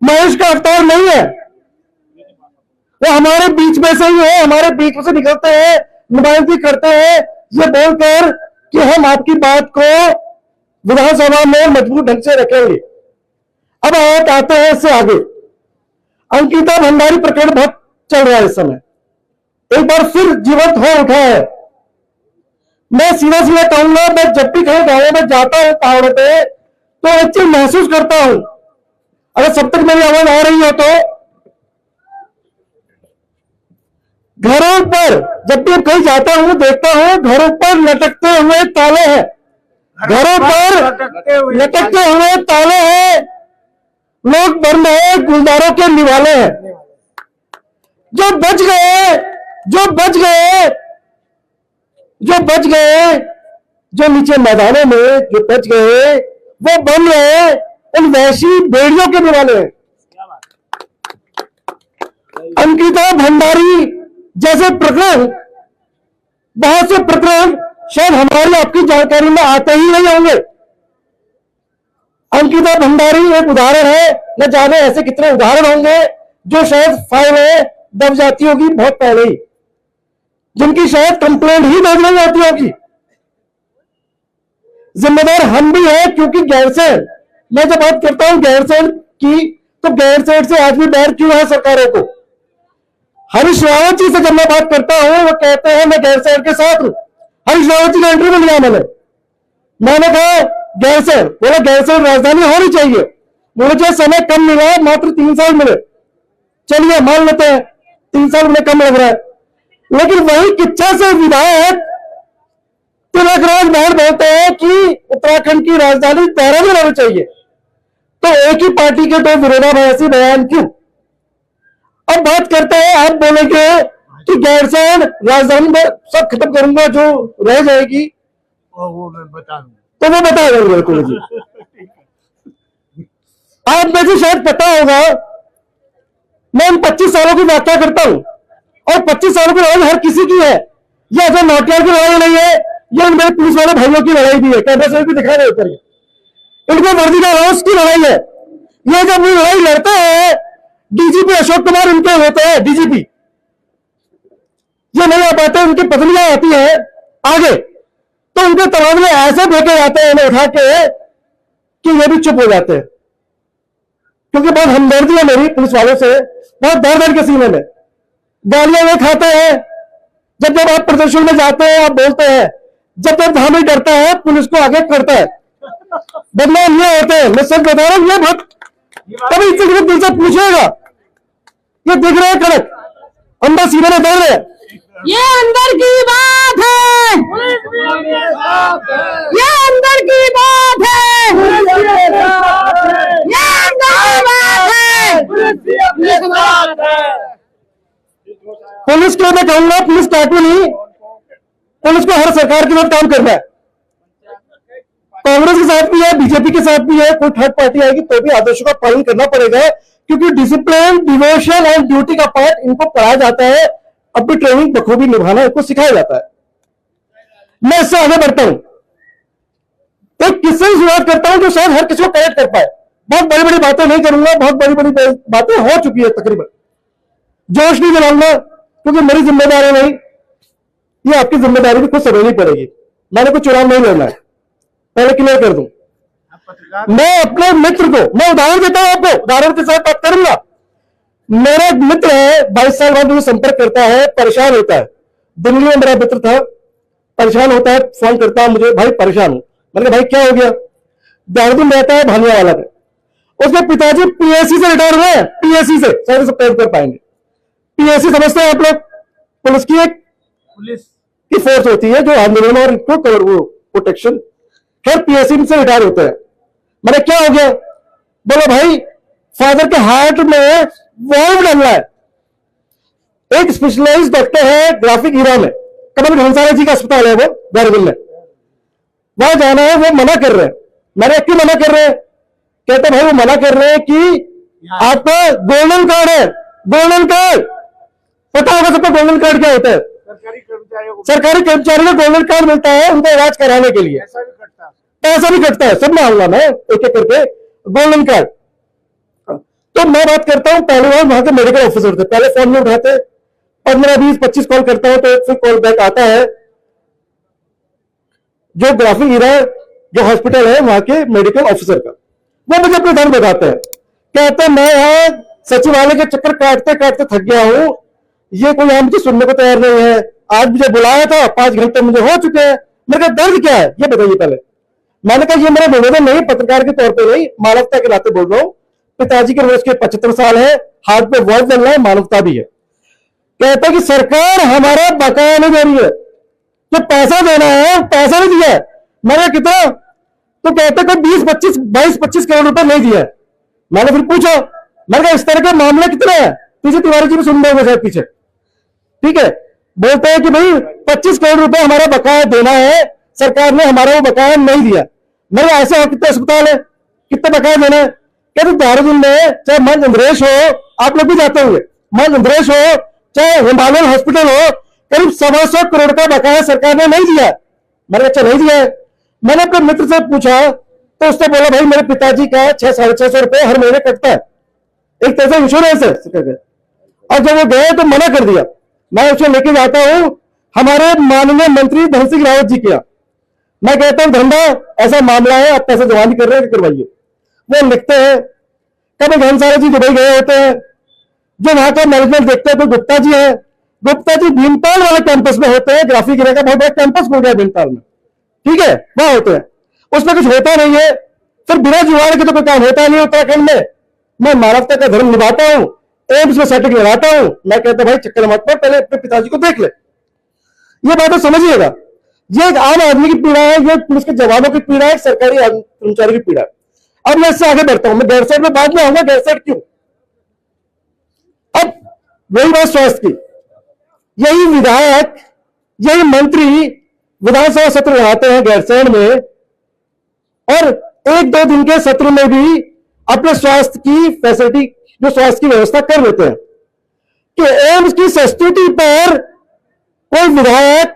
महेश का अवतार नहीं है, वो हमारे बीच में से ही है, हमारे बीच में से निकलते हैं, नुमाइंदगी करते हैं, ये बोलकर कि हम आपकी बात को विधानसभा में मजबूत ढंग से रखेंगे। अब आते हैं इससे आगे, अंकिता भंडारी प्रकरण बहुत चल रहा है इस समय, एक बार फिर जीवंत हो उठा है। मैं सीधा सीधा कहूंगा, मैं जब भी कहीं गाँव में जाता हूं पहाड़ों पे, तो एक चीज महसूस करता हूं, अगर सब तक मेरी आवाज आ रही हो तो, घरों पर जब भी कहीं जाता हूं देखता हूं घरों पर लटकते हुए ताले हैं, घरों पर लटकते हुए ताले हैं, लोग बन रहे गुलदारों के निवाले हैं। जो बच गए जो बच गए जो बच गए जो नीचे मैदानों में जो बच गए, वो बन रहे उन वैसी बेड़ियों के निवाले हैं। अंकिता भंडारी जैसे प्रकरण, बहुत से प्रकरण शायद हमारी आपकी जानकारी में आते ही नहीं होंगे। अंकिता भंडारी एक उदाहरण है, न जाने ऐसे कितने उदाहरण होंगे जो शायद फाइलें दब जाती होगी बहुत पहले ही, जिनकी शायद कंप्लेंट ही दर्ज नहीं जाती होगी। जिम्मेदार हम भी हैं, क्योंकि गैरसैंण, मैं जब बात करता हूं गैरसैंण की, तो गैरसैंण से आज भी बैर क्यों है सरकारों को। हरीश रावत जी से जब मैं बात करता हूं, वो कहते हैं मैं गैरसैंण के साथ हूं। हरीश रावत जी का इंटरव्यू लिया मैंने कहा गैरसैंण, बोला गैरसैंण राजधानी होनी चाहिए, मुझे समय कम मिला, मात्र 3 साल मिले, चलिए मान लेते हैं 3 साल में कम लग रहा है, लेकिन वही किच्छा से विधायक तिलकराज महर बोलते हैं कि उत्तराखंड की राजधानी देहरादून होनी चाहिए। तो एक ही पार्टी के 2 विरोधाभासी बयान क्यों। अब बात करते हैं, आप बोलेंगे कि गैरसैंण राजधानी में सब खत्म करूंगा, जो रह जाएगी वो मैं बता दूंगा, तो वो बता देंगे बिल्कुल जी। आप में से शायद पता होगा, मैं इन 25 सालों की व्याख्या करता हूं, और 25 सालों की लड़ाई हर किसी की है। ये अगर नौटियाल की लड़ाई नहीं है, ये मेरे पुलिस वाले भाइयों की लड़ाई भी है, कैमरे से भी दिखा रहे ऊपर, इनको वर्दी का हाउस की लड़ाई है। ये जब वो लड़ाई लड़ते हैं, डीजीपी अशोक कुमार उनके होते हैं, डीजीपी, ये नहीं आ पाते, उनकी पत्नियां आती है आगे, तो उनके तबादले ऐसे फेंके जाते हैं इन्हें उठा के कि ये भी चुप हो जाते हैं, क्योंकि बहुत हमदर्दी है मेरी पुलिस वालों से, बहुत दर्द के सीने में। गालियां वे खाते हैं, जब जब आप प्रदर्शन में जाते हैं आप बोलते हैं, जब जब धामी डरता है पुलिस को आगे करता है, बदनाम ये होते हैं। मैं सच बता रहा हूं, ये बहुत कभी इतने दिल से पूछेगा, ये दिख रहा है कड़क, अंदर सीने में दौड़ रहे, ये अंदर की बात है, ये अंदर की बात है, ये अंदर की बात है। पुलिस को मैं कहूंगा, पुलिस काटू नहीं, पुलिस को हर सरकार के साथ काम करना है। कांग्रेस के साथ भी है, बीजेपी के साथ भी है, कोई थर्ड पार्टी आएगी तो भी आदेशों का पालन करना पड़ेगा, क्योंकि डिसिप्लिन, डिवोशन और ड्यूटी का पार्ट इनको पढ़ाया जाता है, अपनी ट्रेनिंग बखूबी निभाना इनको सिखाया जाता है। मैं इससे आगे बढ़ता हूं, एक किस्से की शुरुआत करता हूं जो शायद हर किसी को कनेक्ट कर पाए। बहुत बड़ी बड़ी बातें नहीं करूंगा, बहुत बड़ी बड़ी बातें हो चुकी है तकरीबन, जोश नहीं दिलाऊंगा क्योंकि मेरी जिम्मेदारी नहीं, ये आपकी जिम्मेदारी भी खुद समझनी पड़ेगी। मैंने कोई चुनाव नहीं लड़ना है, पहले क्लियर कर दूं। मैं अपने मित्र को, मैं उदाहरण देता हूं आपको, उदाहरण के साथ बात करूंगा। मेरा एक मित्र है, 22 साल बाद मुझे संपर्क करता है, परेशान होता है, दिल्ली में मेरा मित्र था, परेशान होता है, फोन करता है मुझे, भाई परेशान हूं। मैंने कहा भाई क्या हो गया? देहरादून रहता है, भानिया वाला में, उसके पिताजी पीएससी से रिटायर हुए हैं, पीएससी से, शायद सब कर पाएंगे। पीएससी समझते हैं आप लोग, पुलिस की एक की फोर्स होती है जो आंदोलन और इनको कवर, वो प्रोटेक्शन, खैर पीएससी से रिटायर होते हैं। मैंने क्या हो गया? बोलो भाई फादर के हार्ट में वॉल्व डालना है, एक स्पेशलाइज्ड डॉक्टर है ग्राफिक हीरा में, कमल घनसारा जी का अस्पताल है वो देहरादून में, वहां जाना है, वो मना कर रहे हैं। मैंने क्यों मना कर रहे हैं? कहते भाई वो मना कर रहे हैं कि आपका गोल्डन कार्ड है, गोल्डन कार्ड पता होगा सबको, गोल्डन कार्ड क्या होता है? सरकारी कर्मचारी को गोल्डन कार्ड मिलता है उनका इलाज कराने के लिए, पैसा भी कटता है, सब में आऊंगा मैं एक एक करके, गोल्डन कार्ड। तो मैं बात करता हूं, पहले वहां के मेडिकल ऑफिसर थे, पहले फोन नहीं उठाते, 15, 20, 25 कॉल करता हूं तो एक फिर कॉल बैक आता है, जो ग्राफिक हीरा जो हॉस्पिटल है वहां के मेडिकल ऑफिसर का, वो मुझे अपने दर्द बताते हैं, कहते हैं मैं यहाँ सचिवालय के चक्कर काटते काटते थक गया हूं, ये कोई यहाँ मुझे सुनने को तैयार नहीं है, आज मुझे बुलाया था, 5 घंटे मुझे हो चुके हैं, मेरे का दर्द क्या है ये बताइए पहले। मैंने कहा ये मेरा निवेदन नहीं, पत्रकार के तौर पे नहीं, मानवता के नाते बोल रहा हूँ, पिताजी के वयस के 75 साल है, हाथ पे वॉल्व चल रहा है, मानवता भी है। कहता है कि सरकार हमारा बकाया नहीं दे रही है, तो पैसा देना है, पैसा नहीं दिया है। मैंने कितना? तो कहते कोई 22-25 करोड़ रुपए नहीं दिया है। मैंने फिर पूछा, मैंने कहा इस तरह के मामले कितने हैं? पीछे तिवारी जी भी सुन रहे होंगे पीछे, ठीक है, बोलते हैं कि भाई 25 करोड़ रुपए हमारा बकाया देना है, सरकार ने हमारा वो बकाया नहीं दिया। मेरे ऐसे हो कितने अस्पताल है, कितने बकाया देना है? कहते देहरादून में चाहे मन इंद्रेश हो, आप लोग भी जाते होंगे, मन इंद्रेश हो चाहे हिमालयन हॉस्पिटल हो, करीब 125 करोड़ का बकाया सरकार ने नहीं दिया। मैंने अच्छा नहीं दिया है। मैंने अपने मित्र से पूछा तो उसने बोला भाई मेरे पिताजी का 600-650 रुपए हर महीने कटता है, एक तरह से इंश्योरेंस है, और जब वो गए तो मना कर दिया। मैं उसे लेके जाता हूं हमारे माननीय मंत्री धन सिंह रावत जी के यहाँ, मैं कहता हूं धंधा ऐसा मामला है, आप पैसे जमा नहीं कर रहे हैं, करवाइए। वो लिखते हैं, कभी घनसारा जी दुबई गए होते हैं, जो वहां का मैनेजमेंट देखते हैं, तो गुप्ता जी है, गुप्ता जी भीमताल वाले कैंपस में होते हैं, ग्राफिक हीरा का बहुत बड़ा कैंपस खुल गया भीमताल में, ठीक है, वहां होते हैं, उसमें कुछ होता नहीं है, फिर बिना जुगाड़ के तो कोई काम होता नहीं उत्तराखंड में। मैं मानवता का धर्म निभाता हूं, एम्स में सर्टिफिकेट लगाता हूं, मैं कहता भाई चक्कर मत पर, पहले अपने पिताजी को देख ले। ये बात तो समझिएगा, ये एक आम आदमी की पीड़ा है, ये पुलिस के जवानों की पीड़ा है, सरकारी कर्मचारी की पीड़ा है। अब मैं इससे आगे बढ़ता हूं, मैं गैरसैंण में बाद में आऊंगा, गैरसैंण क्यों। अब वही बात स्वास्थ्य की, यही विधायक, यही मंत्री विधानसभा सत्र लगाते हैं गैरसैंण में, और 1-2 दिन के सत्र में भी अपने स्वास्थ्य की फैसिलिटी, जो स्वास्थ्य की व्यवस्था कर लेते हैं कि एम्स की संस्तुति पर कोई विधायक,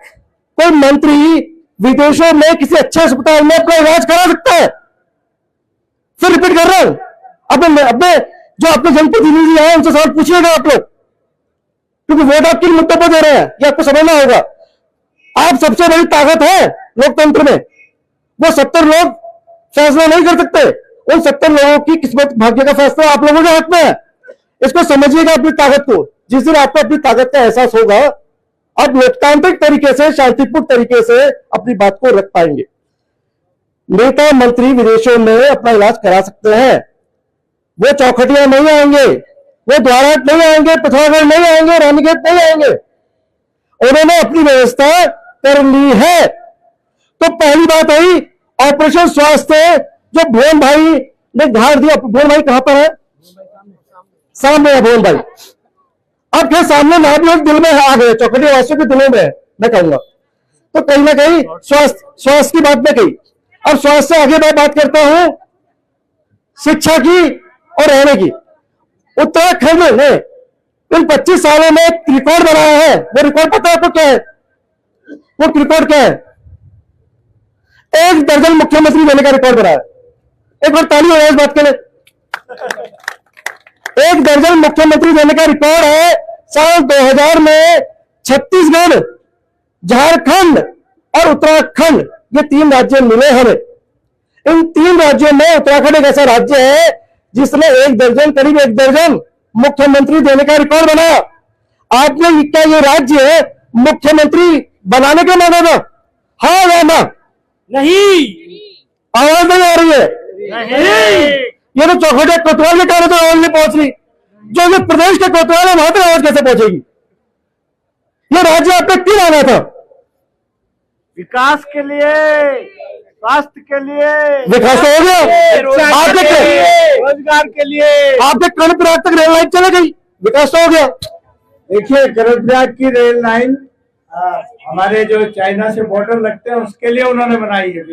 कोई मंत्री विदेशों में किसी अच्छे अस्पताल में अपना इलाज करा सकता है। फिर रिपीट कर रहा हूं, अपने जो अपने जनप्रतिनिधि हैं उनसे सवाल पूछिएगा आप लोग, क्योंकि वोट आप किन मुद्दों पर दे रहे हैं ये आपको समझना होगा। आप सबसे बड़ी ताकत है लोकतंत्र में, वो 70 लोग फैसला नहीं कर सकते, उन 70 लोगों की किस्मत भाग्य का फैसला आप लोगों के हाथ में है। इसको समझिएगा अपनी ताकत को, जिस दिन आपको अपनी ताकत का एहसास होगा आप लोकतांत्रिक तरीके से, शांतिपूर्ण तरीके से अपनी बात को रख पाएंगे। नेता मंत्री विदेशों में अपना इलाज करा सकते हैं, वो चौखटिया नहीं आएंगे, वो द्वारहाट नहीं आएंगे, पिथौरागढ़ नहीं आएंगे, रानीखेत नहीं आएंगे। उन्होंने अपनी व्यवस्था कर ली है। तो पहली बात आई ऑपरेशन स्वास्थ्य, जो भुवन भाई ने धार दिया। भुवन भाई कहां पर है? सामने है भुवन भाई। अब फिर सामने ना भी दिल में आ गए, चौखटिया वासियों के दिलों में मैं कहूंगा। तो कहीं ना कहीं स्वास्थ्य की बात में कही। अब स्वास्थ्य से आगे मैं बात करता हूं शिक्षा की और रहने की। उत्तराखंड ने इन 25 सालों में एक रिकॉर्ड बनाया है। वो रिकॉर्ड पता है आपको क्या है? वो रिकॉर्ड क्या है? 1 दर्जन मुख्यमंत्री देने का रिकॉर्ड बनाया। एक बार ताली हो इस बात के लिए। 1 दर्जन मुख्यमंत्री देने का रिकॉर्ड है। साल 2000 में छत्तीसगढ़, झारखंड और उत्तराखंड, ये 3 राज्य मिले हमें। इन 3 राज्यों में उत्तराखंड एक ऐसा राज्य है जिसने 1 दर्जन, करीब 1 दर्जन मुख्यमंत्री देने का रिकॉर्ड बनाया। आपने क्या ये राज्य मुख्यमंत्री बनाने का मांगा था? हाँ या ना? नहीं। आवाज नहीं आ रही है? नहीं। ये तो चौखटिया कोतवाल के कारण तो आवाज नहीं पहुंच रही। जो ये प्रदेश के कोतवाल है वहां तक आवाज कैसे पहुंचेगी? ये राज्य आपने क्यों आना था? विकास के लिए, स्वास्थ्य के लिए, विकास तो हो गया, रोजगार के लिए। आपके कर्णप्रयाग तक रेल लाइन चले गई, विकास तो हो गया। देखिए कर्णप्रयाग की रेल लाइन हमारे जो चाइना से बॉर्डर लगते हैं उसके लिए उन्होंने बनाई है,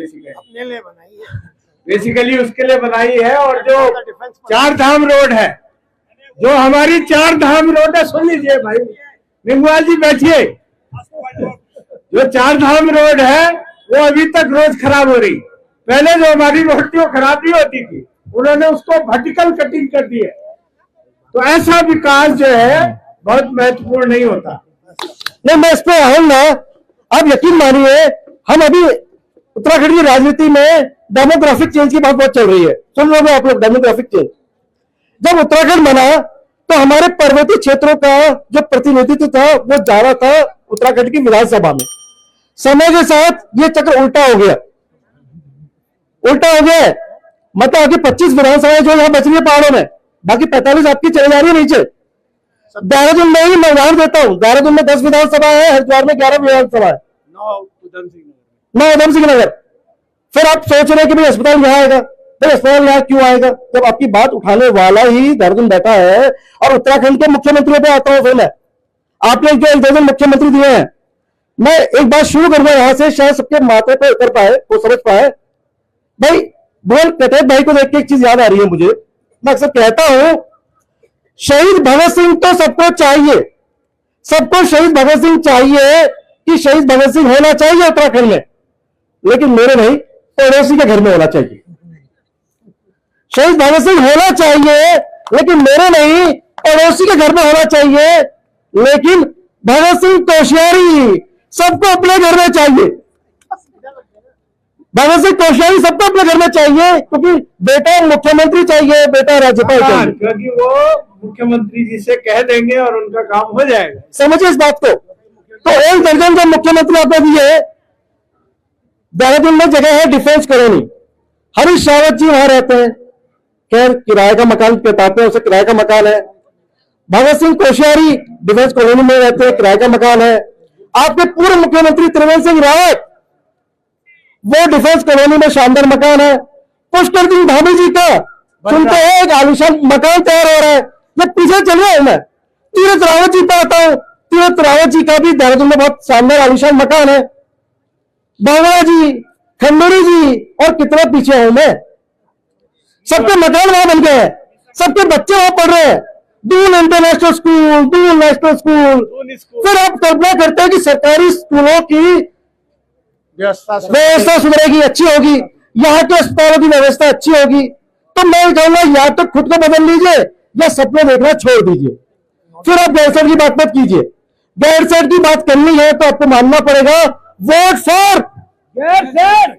बेसिकली उसके लिए बनाई है। और जो 4 धाम रोड है, जो हमारी 4 धाम रोड है, सुन लीजिए भाई निंगवाल जी बैठिए, जो 4 धाम रोड है वो अभी तक रोज खराब हो रही। पहले जो हमारी रोड थी वो खराब नहीं होती थी, उन्होंने उसको वर्टिकल कटिंग कर दी है। तो ऐसा विकास जो है बहुत महत्वपूर्ण नहीं होता। नहीं, मैं इस पे आऊंगा। आप यकीन मानिए, हम अभी उत्तराखंड की राजनीति में डेमोग्राफिक चेंज की बात बहुत चल रही है। सुन लोगे आप लोग डेमोग्राफिक चेंज? जब उत्तराखंड बना तो हमारे पर्वतीय क्षेत्रों का जो प्रतिनिधित्व था वो जा रहा था उत्तराखंड की विधानसभा में। समय के साथ ये चक्र उल्टा हो गया, मतलब आगे 25 विधानसभाएं जो यहां बच रही है पहाड़ों में, बाकी 45 आपकी चली जा रही है नीचे। देहरादून में ही मैं उदाहरण देता हूं, देहरादून में 10 विधानसभा है, हरिद्वार में 11 विधानसभा है, 9 उधम सिंह नगर। फिर आप सोच रहे हैं कि भाई अस्पताल यहां आएगा। भाई अस्पताल यहां क्यों आएगा जब आपकी बात उठाने वाला ही देहरादून बैठा है? और उत्तराखंड के मुख्यमंत्री पे आता हूं फिर मैं। आपने जो 1 दर्जन मुख्यमंत्री दिए हैं, मैं एक बात शुरू करूंगा यहां से, शायद सबके माथे पे उतर पाए, वो समझ पाए। भाई बोल कटेब भाई को देख के एक चीज याद आ रही है मुझे। मैं अक्सर कहता हूं शहीद भगत सिंह तो सबको चाहिए, सबको शहीद भगत सिंह चाहिए कि शहीद भगत सिंह होना चाहिए उत्तराखंड में, लेकिन मेरे नहीं, पड़ोसी के घर में होना चाहिए। शहीद भगत सिंह होना चाहिए लेकिन मेरे नहीं, पड़ोसी के घर में होना चाहिए। लेकिन भगत सिंह कोश्यारी सबको अपने घर में चाहिए, भगत सिंह कोश्यारी सबको अपने घर में चाहिए, क्योंकि बेटा मुख्यमंत्री चाहिए, बेटा राज्यपाल चाहिए, क्योंकि वो मुख्यमंत्री जी से कह देंगे और उनका काम हो जाएगा। समझिए इस बात को। तो 1 दर्जन जो मुख्यमंत्री आपने दिए, देहरादून में जगह है डिफेंस कॉलोनी, हरीश रावत जी वहां रहते हैं, खैर किराए का मकान बताते हैं, उसे किराए का मकान है। भगत सिंह कोश्यारी डिफेंस कॉलोनी में रहते हैं, किराए का मकान है। आपके पूर्व मुख्यमंत्री त्रिवेंद्र सिंह रावत, वो डिफेंस कॉलोनी में शानदार मकान है। पुष्कर सिंह धामी जी का सुनते हैं एक आलिशान मकान तैयार हो रहा है, ये पीछे चल रहा है। मैं तीरथ रावत जी पे आता हूं, तीरथ रावत जी का भी देहरादून में बहुत शानदार आलिशान मकान है। बाबा जी, खंडूरी जी, और कितना पीछे हूं मैं। सबके मकान वहां बन गए हैं, सबके बच्चे वहां पढ़ रहे हैं। Doon international school, Doon national school. फिर आप कल्पना करते हैं कि सरकारी स्कूलों की व्यवस्था सुधरेगी, अच्छी होगी, यहाँ के अस्पतालों की व्यवस्था अच्छी होगी। तो मैं कहूंगा या तो खुद को बदल लीजिए या सपने देखना छोड़ दीजिए। फिर आप गैरसैंण की बात मत कीजिए। गैरसैंण की बात करनी है तो आपको मानना पड़ेगा vote for Gairsain,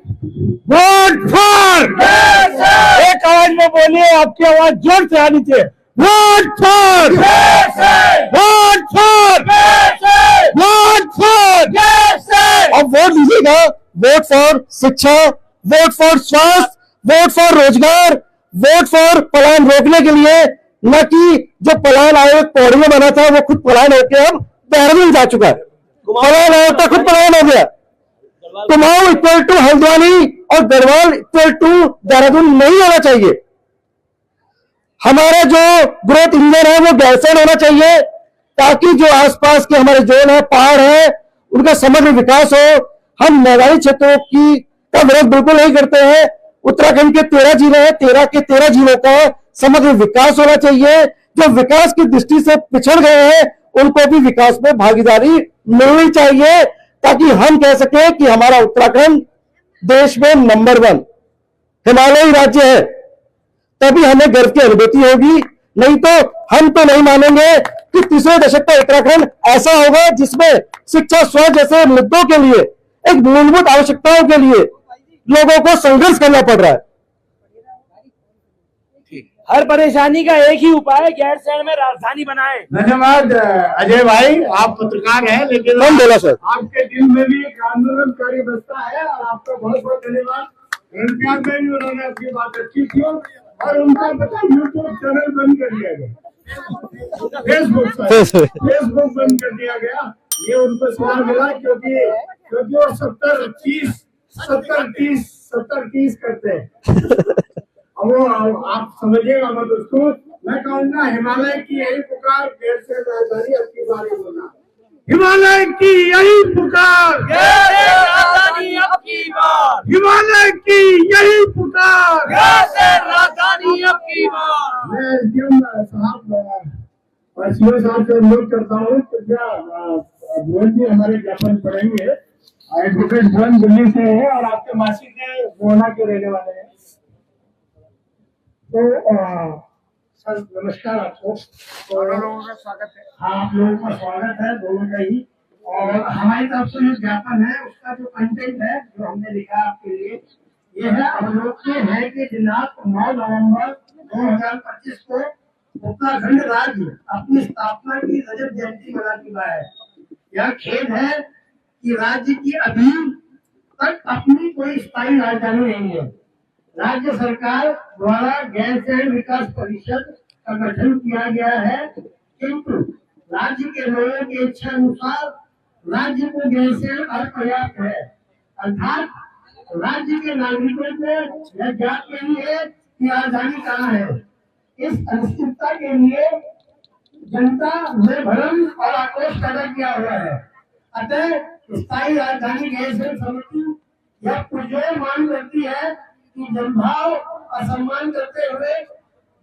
vote for Gairsain. एक आवाज में बोलिए, आपकी आवाज जोर से आनी चाहिए। Vote for Gairsain, vote for Gairsain, vote for Gairsain. अब वोट दीजिएगा, वोट फॉर शिक्षा, वोट फॉर स्वास्थ्य, वोट फॉर रोजगार, वोट फॉर पलायन रोकने के लिए, न कि जो पलायन आयोग पौड़ी में बना था वो खुद पलायन होकर अब देहरादून जा चुका है। पलायन आयोग तो खुद पलायन हो गया। कुमाऊं इक्वल टू हल्द्वानी और गढ़वाल इक्वल टू देहरादून नहीं होना चाहिए। हमारा जो ग्रोथ इंजन है वो गैरसैंण होना चाहिए, ताकि जो आसपास के हमारे जोन है, पहाड़ है, उनका समग्र विकास हो। हम मैदानी क्षेत्रों की का विरोध बिल्कुल नहीं करते हैं। उत्तराखंड के 13 जिले हैं, 13 के 13 जिलों का समग्र विकास होना चाहिए। जो विकास की दृष्टि से पिछड़ गए हैं उनको भी विकास में भागीदारी मिलनी चाहिए, ताकि हम कह सके कि हमारा उत्तराखंड देश में नंबर 1 हिमालयी राज्य है। तभी हमें गर्व की अनुभूति होगी, नहीं तो हम तो नहीं मानेंगे कि तीसरे दशक का उत्तराखंड ऐसा होगा जिसमें शिक्षा, स्वास्थ्य जैसे मुद्दों के लिए, एक मूलभूत आवश्यकताओं के लिए लोगों को संघर्ष करना पड़ रहा है। हर परेशानी का एक ही उपाय, गैरसैंण में राजधानी बनाए। धन्यवाद अजय भाई, आप पत्रकार हैं, लेकिन कौन बोला सर? आपके दिल में भी एक आंदोलनकारी बसता है, और आपका बहुत बहुत धन्यवाद। रनप्यार में भी उन्होंने अपनी बात अच्छी की, और उनका पता यूट्यूब चैनल बंद कर दिया गया, फेसबुक बंद कर दिया गया। ये उनको सवाल मिला क्योंकि वो 70-30 करते हैं। अब वो आप समझिएगा मत उसको। मैं कहूँगा हिमालय की यही पुकार, गैरसैंण राजधानी अब की बार बोलना, हिमालय की यही पुकार, राजधानी अब की बार, हिमालय की यही पुकार, राजधानी अब की बार। मैं एसडीएम साहब और सीओ साहब से अनुरोध करता हूँ, कृपया भुवन जी हमारे ज्ञापन पढ़ेंगे। एडवोकेट भुवन दिल्ली से है और आपके मासी के गोहना के रहने वाले हैं। तो सर नमस्कार आपको, और लोगों का स्वागत है। हाँ, आप लोगों का स्वागत है, दोनों का ही। और हमारी तरफ से जो ज्ञापन है उसका जो कंटेंट है जो हमने लिखा आपके लिए, ये है अवलोकन है कि दिनांक 9 नवंबर 2025 को उत्तराखंड राज्य अपनी स्थापना की रजत जयंती मना चुका है। यह खेद है कि राज्य की अभी तक अपनी कोई स्थायी राजधानी नहीं है। राज्य सरकार द्वारा गैरसैंण विकास परिषद का गठन किया गया है, किंतु राज्य के लोगों की इच्छा अनुसार राज्य को गैरसैंण अपर्याप्त है। अर्थात राज्य के नागरिकों को यह ज्ञात नहीं है कि राजधानी कहाँ है। इस अनिश्चितता के लिए जनता में भ्रम और आक्रोश पैदा किया हुआ है। अतः स्थायी राजधानी गैरसैंण समिति यह पुरजोर मांग करती है कि जनभाव का सम्मान करते हुए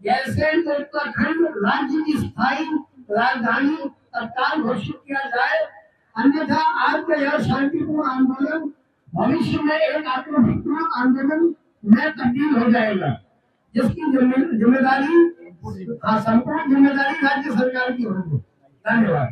गैरसैंण को उत्तराखंड राज्य की स्थायी राजधानी तत्काल घोषित किया जाए, अन्यथा आपका यह शांतिपूर्ण आंदोलन भविष्य में एक आत्महत्या आंदोलन में तब्दील हो जाएगा, जिसकी जिम्मेदारी संपूर्ण जिम्मेदारी राज्य सरकार की होगी। धन्यवाद।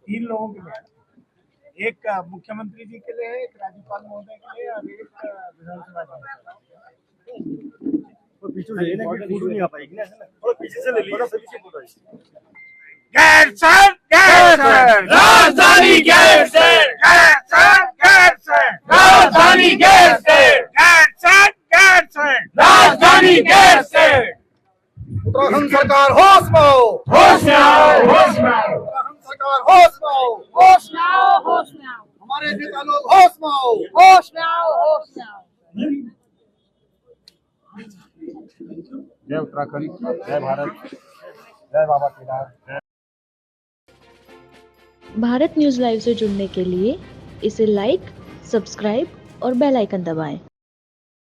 तीन लोगों के लिए, एक मुख्यमंत्री जी के लिए, एक राज्यपाल महोदय के लिए और एक विधानसभा पीछे नहीं आ पाएगी ना, थोड़ा पीछे से ले लीजिए। गैरसैंण गैरसैंण राजधानी गैरसैंण, राजधानी गैरसैंण, गैरसैंण गैरसैंण, राजधानी गैरसैंण। उत्तराखंड सरकार होश में आओ, होश में आओ, होश में आओ, उत्तराखंड सरकार होश में आओ, होश में आओ, होश में आओ, हमारे नेता लोग होश में आओ, होश में आओ, होश में आओ। जय उत्तराखंड, जय भारत, जय बाबा केदार। भारत न्यूज़ लाइव से जुड़ने के लिए इसे लाइक, सब्सक्राइब और बेल आइकन दबाएं।